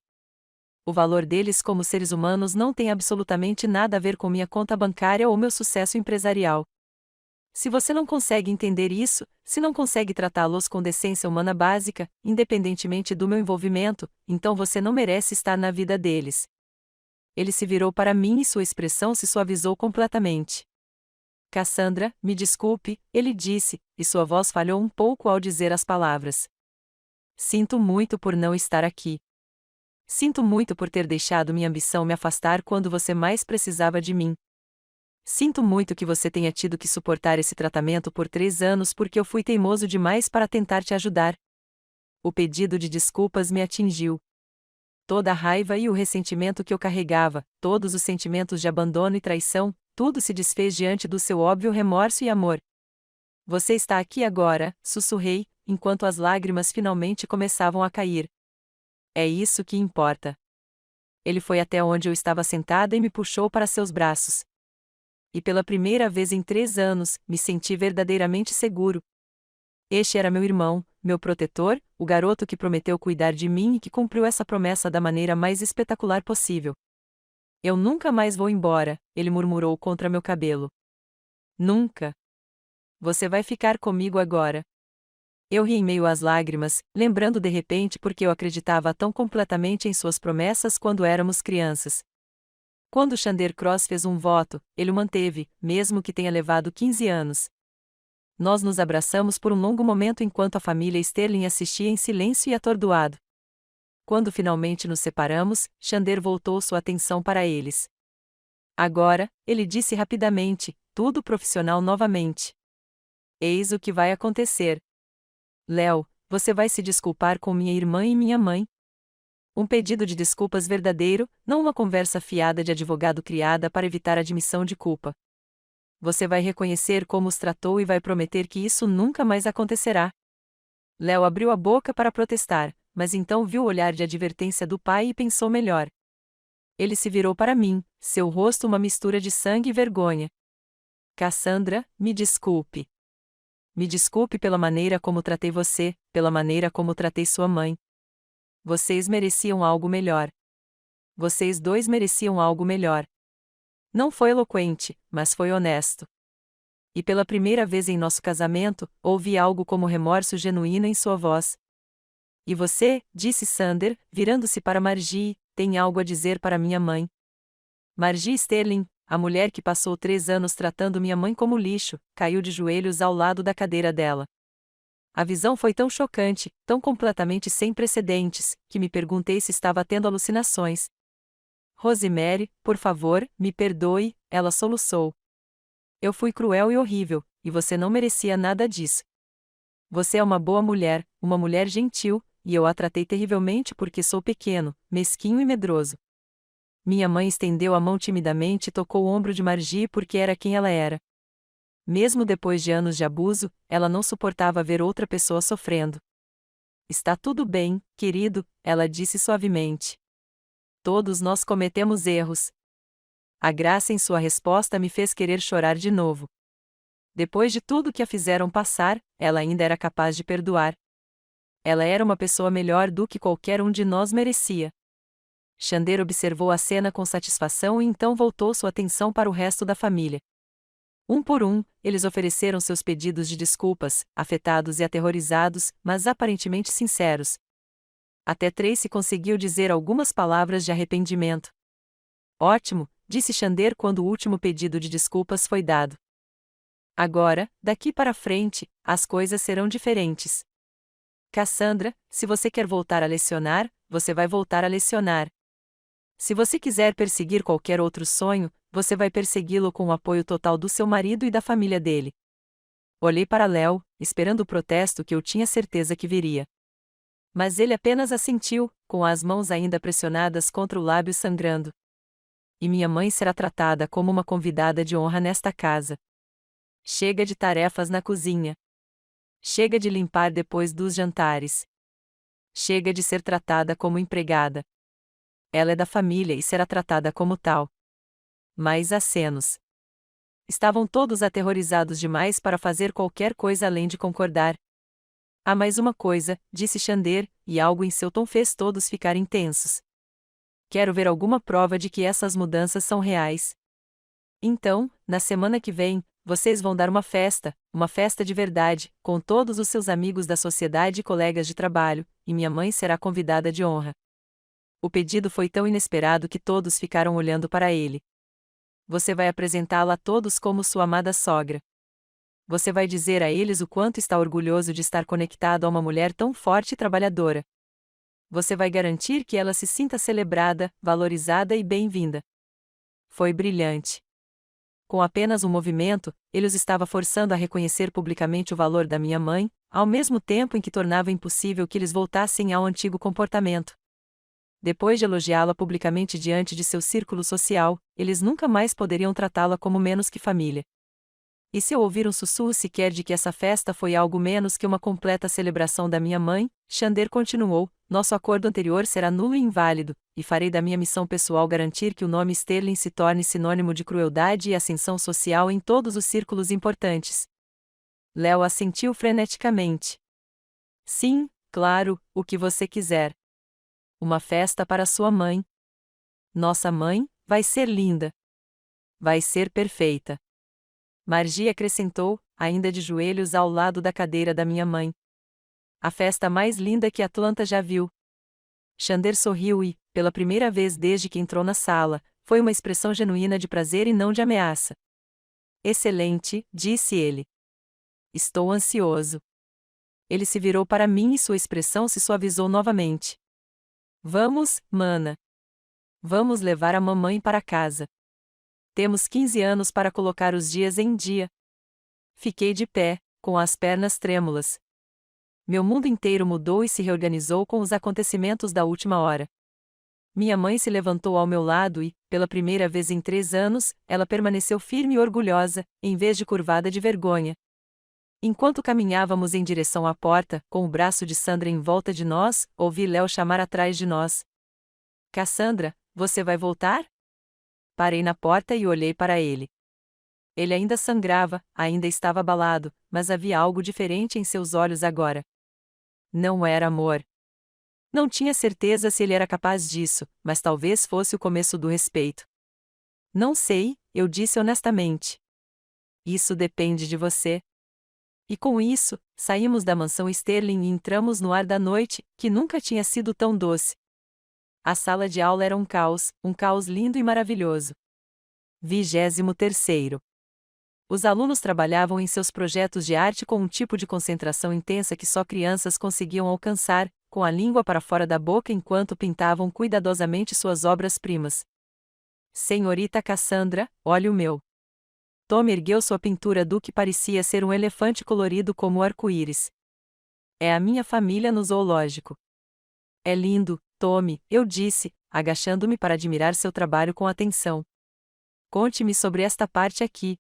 O valor deles como seres humanos não tem absolutamente nada a ver com minha conta bancária ou meu sucesso empresarial. Se você não consegue entender isso, se não consegue tratá-los com decência humana básica, independentemente do meu envolvimento, então você não merece estar na vida deles. Ele se virou para mim e sua expressão se suavizou completamente. Cassandra, me desculpe, ele disse, e sua voz falhou um pouco ao dizer as palavras. Sinto muito por não estar aqui. Sinto muito por ter deixado minha ambição me afastar quando você mais precisava de mim. Sinto muito que você tenha tido que suportar esse tratamento por 3 anos porque eu fui teimoso demais para tentar te ajudar. O pedido de desculpas me atingiu. Toda a raiva e o ressentimento que eu carregava, todos os sentimentos de abandono e traição, tudo se desfez diante do seu óbvio remorso e amor. Você está aqui agora, sussurrei, enquanto as lágrimas finalmente começavam a cair. É isso que importa. Ele foi até onde eu estava sentada e me puxou para seus braços. E pela primeira vez em 3 anos, me senti verdadeiramente seguro. Este era meu irmão, meu protetor, o garoto que prometeu cuidar de mim e que cumpriu essa promessa da maneira mais espetacular possível. Eu nunca mais vou embora, ele murmurou contra meu cabelo. Nunca. Você vai ficar comigo agora. Eu ri em meio às lágrimas, lembrando de repente porque eu acreditava tão completamente em suas promessas quando éramos crianças. Quando Xander Cross fez um voto, ele o manteve, mesmo que tenha levado 15 anos. Nós nos abraçamos por um longo momento enquanto a família Sterling assistia em silêncio e atordoado. Quando finalmente nos separamos, Xander voltou sua atenção para eles. Agora, ele disse rapidamente, tudo profissional novamente. Eis o que vai acontecer. Léo, você vai se desculpar com minha irmã e minha mãe? Um pedido de desculpas verdadeiro, não uma conversa fiada de advogado criada para evitar admissão de culpa. Você vai reconhecer como os tratou e vai prometer que isso nunca mais acontecerá. Léo abriu a boca para protestar, mas então viu o olhar de advertência do pai e pensou melhor. Ele se virou para mim, seu rosto uma mistura de sangue e vergonha. Cassandra, me desculpe. Me desculpe pela maneira como tratei você, pela maneira como tratei sua mãe. Vocês mereciam algo melhor. Vocês dois mereciam algo melhor. Não foi eloquente, mas foi honesto. E pela primeira vez em nosso casamento, ouvi algo como remorso genuíno em sua voz. E você, disse Xander, virando-se para Margie, tem algo a dizer para minha mãe. Margie Sterling, a mulher que passou 3 anos tratando minha mãe como lixo, caiu de joelhos ao lado da cadeira dela. A visão foi tão chocante, tão completamente sem precedentes, que me perguntei se estava tendo alucinações. Rosemary, por favor, me perdoe, ela soluçou. Eu fui cruel e horrível, e você não merecia nada disso. Você é uma boa mulher, uma mulher gentil, e eu a tratei terrivelmente porque sou pequeno, mesquinho e medroso. Minha mãe estendeu a mão timidamente e tocou o ombro de Margie porque era quem ela era. Mesmo depois de anos de abuso, ela não suportava ver outra pessoa sofrendo. Está tudo bem, querido, ela disse suavemente. Todos nós cometemos erros. A graça em sua resposta me fez querer chorar de novo. Depois de tudo que a fizeram passar, ela ainda era capaz de perdoar. Ela era uma pessoa melhor do que qualquer um de nós merecia. Xander observou a cena com satisfação e então voltou sua atenção para o resto da família. Um por um, eles ofereceram seus pedidos de desculpas, afetados e aterrorizados, mas aparentemente sinceros. Até Tracy conseguiu dizer algumas palavras de arrependimento. Ótimo, disse Xander quando o último pedido de desculpas foi dado. Agora, daqui para frente, as coisas serão diferentes. Cassandra, se você quer voltar a lecionar, você vai voltar a lecionar. Se você quiser perseguir qualquer outro sonho, você vai persegui-lo com o apoio total do seu marido e da família dele. Olhei para Léo, esperando o protesto que eu tinha certeza que viria. Mas ele apenas assentiu, com as mãos ainda pressionadas contra o lábio sangrando. E minha mãe será tratada como uma convidada de honra nesta casa. Chega de tarefas na cozinha. Chega de limpar depois dos jantares. Chega de ser tratada como empregada. Ela é da família e será tratada como tal. Mais acenos. Estavam todos aterrorizados demais para fazer qualquer coisa além de concordar. Há mais uma coisa, disse Xander, e algo em seu tom fez todos ficarem tensos. Quero ver alguma prova de que essas mudanças são reais. Então, na semana que vem, vocês vão dar uma festa de verdade, com todos os seus amigos da sociedade e colegas de trabalho, e minha mãe será convidada de honra. O pedido foi tão inesperado que todos ficaram olhando para ele. Você vai apresentá-la a todos como sua amada sogra. Você vai dizer a eles o quanto está orgulhoso de estar conectado a uma mulher tão forte e trabalhadora. Você vai garantir que ela se sinta celebrada, valorizada e bem-vinda. Foi brilhante. Com apenas um movimento, ele os estava forçando a reconhecer publicamente o valor da minha mãe, ao mesmo tempo em que tornava impossível que eles voltassem ao antigo comportamento. Depois de elogiá-la publicamente diante de seu círculo social, eles nunca mais poderiam tratá-la como menos que família. E se eu ouvir um sussurro sequer de que essa festa foi algo menos que uma completa celebração da minha mãe, Xander continuou, nosso acordo anterior será nulo e inválido, e farei da minha missão pessoal garantir que o nome Sterling se torne sinônimo de crueldade e ascensão social em todos os círculos importantes. Léo assentiu freneticamente. Sim, claro, o que você quiser. Uma festa para sua mãe. Nossa mãe, vai ser linda. Vai ser perfeita. Margie acrescentou, ainda de joelhos ao lado da cadeira da minha mãe. A festa mais linda que Atlanta já viu. Xander sorriu e, pela primeira vez desde que entrou na sala, foi uma expressão genuína de prazer e não de ameaça. Excelente, disse ele. Estou ansioso. Ele se virou para mim e sua expressão se suavizou novamente. Vamos, mana. Vamos levar a mamãe para casa. Temos 15 anos para colocar os dias em dia. Fiquei de pé, com as pernas trêmulas. Meu mundo inteiro mudou e se reorganizou com os acontecimentos da última hora. Minha mãe se levantou ao meu lado e, pela primeira vez em 3 anos, ela permaneceu firme e orgulhosa, em vez de curvada de vergonha. Enquanto caminhávamos em direção à porta, com o braço de Sandra em volta de nós, ouvi Léo chamar atrás de nós. Cassandra, você vai voltar? Parei na porta e olhei para ele. Ele ainda sangrava, ainda estava abalado, mas havia algo diferente em seus olhos agora. Não era amor. Não tinha certeza se ele era capaz disso, mas talvez fosse o começo do respeito. Não sei, eu disse honestamente. Isso depende de você. E com isso, saímos da mansão Sterling e entramos no ar da noite, que nunca tinha sido tão doce. A sala de aula era um caos lindo e maravilhoso. 23º. Os alunos trabalhavam em seus projetos de arte com um tipo de concentração intensa que só crianças conseguiam alcançar, com a língua para fora da boca enquanto pintavam cuidadosamente suas obras-primas. Senhorita Cassandra, olhe o meu. Tom ergueu sua pintura do que parecia ser um elefante colorido como o arco-íris. É a minha família no zoológico. É lindo, Tommy, eu disse, agachando-me para admirar seu trabalho com atenção. Conte-me sobre esta parte aqui.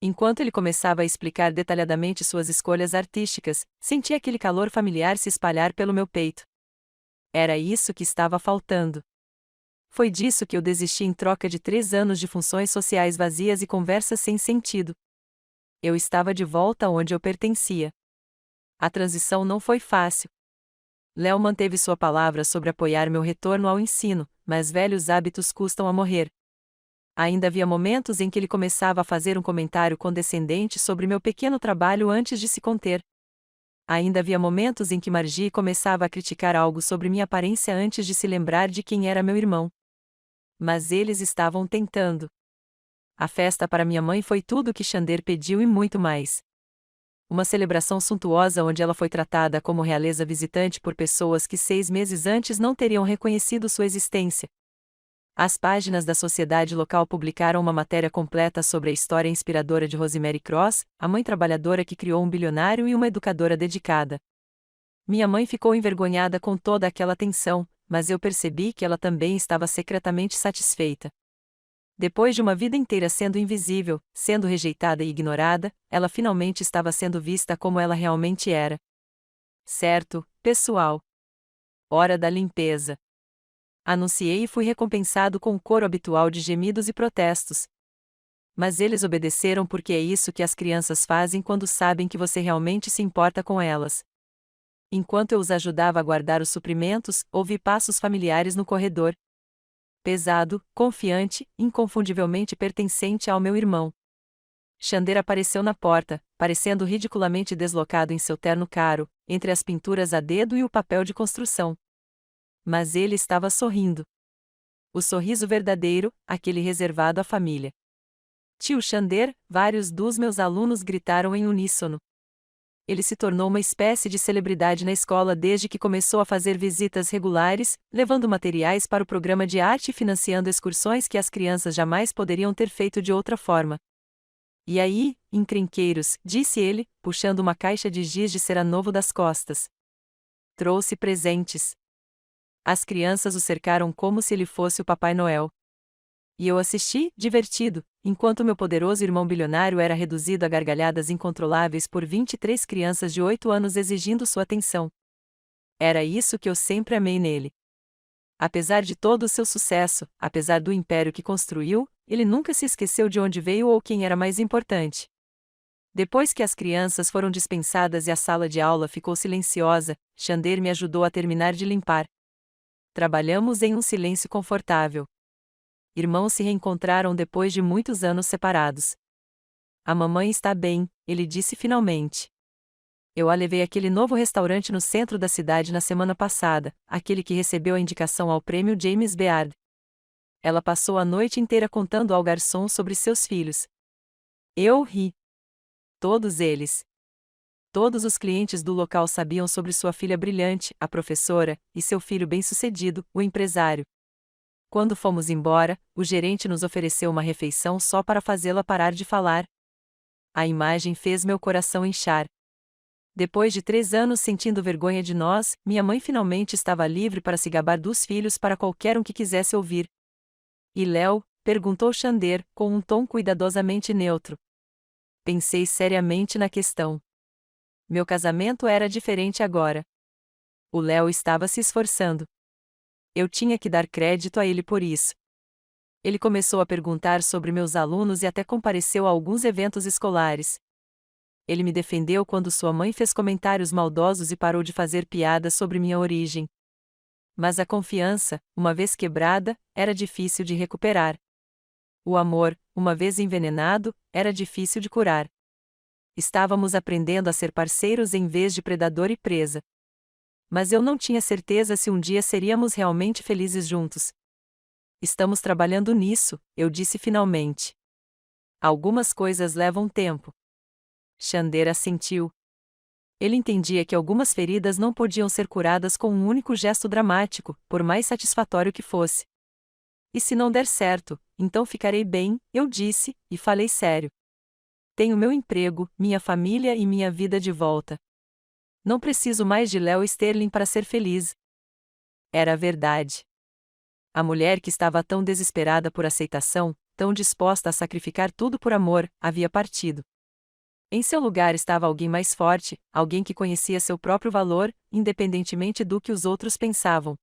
Enquanto ele começava a explicar detalhadamente suas escolhas artísticas, senti aquele calor familiar se espalhar pelo meu peito. Era isso que estava faltando. Foi disso que eu desisti em troca de 3 anos de funções sociais vazias e conversas sem sentido. Eu estava de volta onde eu pertencia. A transição não foi fácil. Léo manteve sua palavra sobre apoiar meu retorno ao ensino, mas velhos hábitos custam a morrer. Ainda havia momentos em que ele começava a fazer um comentário condescendente sobre meu pequeno trabalho antes de se conter. Ainda havia momentos em que Margie começava a criticar algo sobre minha aparência antes de se lembrar de quem era meu irmão. Mas eles estavam tentando. A festa para minha mãe foi tudo o que Xander pediu e muito mais. Uma celebração suntuosa onde ela foi tratada como realeza visitante por pessoas que 6 meses antes não teriam reconhecido sua existência. As páginas da sociedade local publicaram uma matéria completa sobre a história inspiradora de Rosemary Cross, a mãe trabalhadora que criou um bilionário e uma educadora dedicada. Minha mãe ficou envergonhada com toda aquela atenção, mas eu percebi que ela também estava secretamente satisfeita. Depois de uma vida inteira sendo invisível, sendo rejeitada e ignorada, ela finalmente estava sendo vista como ela realmente era. Certo, pessoal. Hora da limpeza. Anunciei e fui recompensado com o coro habitual de gemidos e protestos. Mas eles obedeceram porque é isso que as crianças fazem quando sabem que você realmente se importa com elas. Enquanto eu os ajudava a guardar os suprimentos, ouvi passos familiares no corredor. Pesado, confiante, inconfundivelmente pertencente ao meu irmão. Xander apareceu na porta, parecendo ridiculamente deslocado em seu terno caro, entre as pinturas a dedo e o papel de construção. Mas ele estava sorrindo. O sorriso verdadeiro, aquele reservado à família. Tio Xander, vários dos meus alunos gritaram em uníssono. Ele se tornou uma espécie de celebridade na escola desde que começou a fazer visitas regulares, levando materiais para o programa de arte e financiando excursões que as crianças jamais poderiam ter feito de outra forma. E aí, encrenqueiros, disse ele, puxando uma caixa de giz de cera novo das costas. Trouxe presentes. As crianças o cercaram como se ele fosse o Papai Noel. E eu assisti, divertido, enquanto meu poderoso irmão bilionário era reduzido a gargalhadas incontroláveis por 23 crianças de 8 anos exigindo sua atenção. Era isso que eu sempre amei nele. Apesar de todo o seu sucesso, apesar do império que construiu, ele nunca se esqueceu de onde veio ou quem era mais importante. Depois que as crianças foram dispensadas e a sala de aula ficou silenciosa, Xander me ajudou a terminar de limpar. Trabalhamos em um silêncio confortável. Irmãos se reencontraram depois de muitos anos separados. A mamãe está bem, ele disse finalmente. Eu a levei àquele novo restaurante no centro da cidade na semana passada, aquele que recebeu a indicação ao prêmio James Beard. Ela passou a noite inteira contando ao garçom sobre seus filhos. Eu ri. Todos eles. Todos os clientes do local sabiam sobre sua filha brilhante, a professora, e seu filho bem-sucedido, o empresário. Quando fomos embora, o gerente nos ofereceu uma refeição só para fazê-la parar de falar. A imagem fez meu coração inchar. Depois de 3 anos sentindo vergonha de nós, minha mãe finalmente estava livre para se gabar dos filhos para qualquer um que quisesse ouvir. E Léo? Perguntou Xander, com um tom cuidadosamente neutro. Pensei seriamente na questão. Meu casamento era diferente agora. O Léo estava se esforçando. Eu tinha que dar crédito a ele por isso. Ele começou a perguntar sobre meus alunos e até compareceu a alguns eventos escolares. Ele me defendeu quando sua mãe fez comentários maldosos e parou de fazer piadas sobre minha origem. Mas a confiança, uma vez quebrada, era difícil de recuperar. O amor, uma vez envenenado, era difícil de curar. Estávamos aprendendo a ser parceiros em vez de predador e presa. Mas eu não tinha certeza se um dia seríamos realmente felizes juntos. Estamos trabalhando nisso, eu disse finalmente. Algumas coisas levam tempo. Xander assentiu. Ele entendia que algumas feridas não podiam ser curadas com um único gesto dramático, por mais satisfatório que fosse. E se não der certo, então ficarei bem, eu disse, e falei sério. Tenho meu emprego, minha família e minha vida de volta. Não preciso mais de Léo Sterling para ser feliz. Era verdade. A mulher que estava tão desesperada por aceitação, tão disposta a sacrificar tudo por amor, havia partido. Em seu lugar estava alguém mais forte, alguém que conhecia seu próprio valor, independentemente do que os outros pensavam.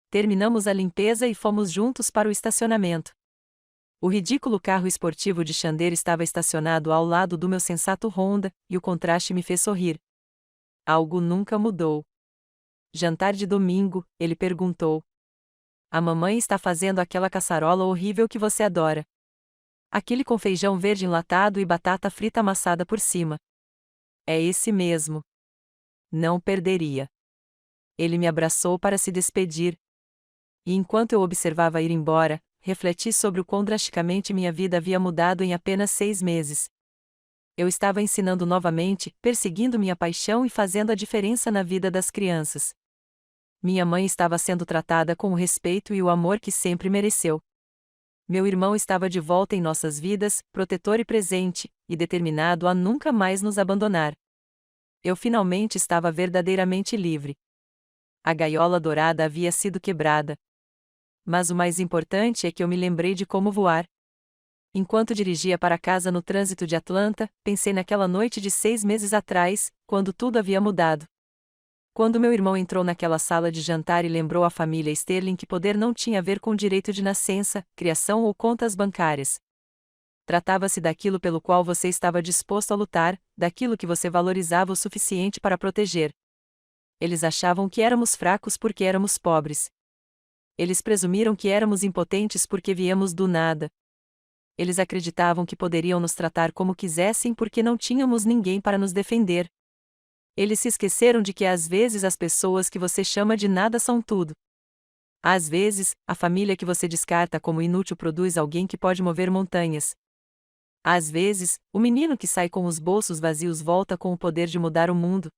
Terminamos a limpeza e fomos juntos para o estacionamento. O ridículo carro esportivo de Xander estava estacionado ao lado do meu sensato Honda, e o contraste me fez sorrir. Algo nunca mudou. Jantar de domingo, ele perguntou. A mamãe está fazendo aquela caçarola horrível que você adora. Aquele com feijão verde enlatado e batata frita amassada por cima. É esse mesmo. Não perderia. Ele me abraçou para se despedir. E enquanto eu observava ir embora, refleti sobre o quão drasticamente minha vida havia mudado em apenas 6 meses. Eu estava ensinando novamente, perseguindo minha paixão e fazendo a diferença na vida das crianças. Minha mãe estava sendo tratada com o respeito e o amor que sempre mereceu. Meu irmão estava de volta em nossas vidas, protetor e presente, e determinado a nunca mais nos abandonar. Eu finalmente estava verdadeiramente livre. A gaiola dourada havia sido quebrada. Mas o mais importante é que eu me lembrei de como voar. Enquanto dirigia para casa no trânsito de Atlanta, pensei naquela noite de 6 meses atrás, quando tudo havia mudado. Quando meu irmão entrou naquela sala de jantar e lembrou à família Sterling que poder não tinha a ver com direito de nascença, criação ou contas bancárias. Tratava-se daquilo pelo qual você estava disposto a lutar, daquilo que você valorizava o suficiente para proteger. Eles achavam que éramos fracos porque éramos pobres. Eles presumiram que éramos impotentes porque viemos do nada. Eles acreditavam que poderiam nos tratar como quisessem porque não tínhamos ninguém para nos defender. Eles se esqueceram de que às vezes as pessoas que você chama de nada são tudo. Às vezes, a família que você descarta como inútil produz alguém que pode mover montanhas. Às vezes, o menino que sai com os bolsos vazios volta com o poder de mudar o mundo.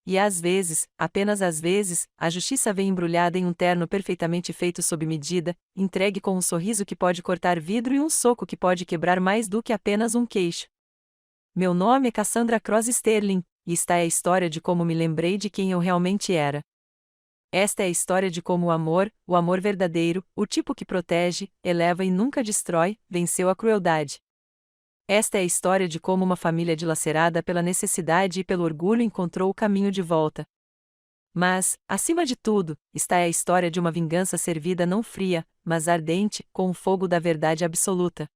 E às vezes, apenas às vezes, a justiça vem embrulhada em um terno perfeitamente feito sob medida, entregue com um sorriso que pode cortar vidro e um soco que pode quebrar mais do que apenas um queixo. Meu nome é Cassandra Cross Sterling, e esta é a história de como me lembrei de quem eu realmente era. Esta é a história de como o amor verdadeiro, o tipo que protege, eleva e nunca destrói, venceu a crueldade. Esta é a história de como uma família dilacerada pela necessidade e pelo orgulho encontrou o caminho de volta. Mas, acima de tudo, está a história de uma vingança servida não fria, mas ardente, com o fogo da verdade absoluta.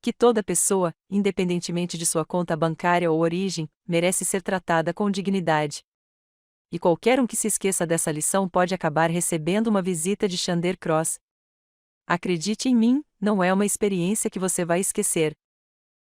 Que toda pessoa, independentemente de sua conta bancária ou origem, merece ser tratada com dignidade. E qualquer um que se esqueça dessa lição pode acabar recebendo uma visita de Xander Cross. Acredite em mim, não é uma experiência que você vai esquecer.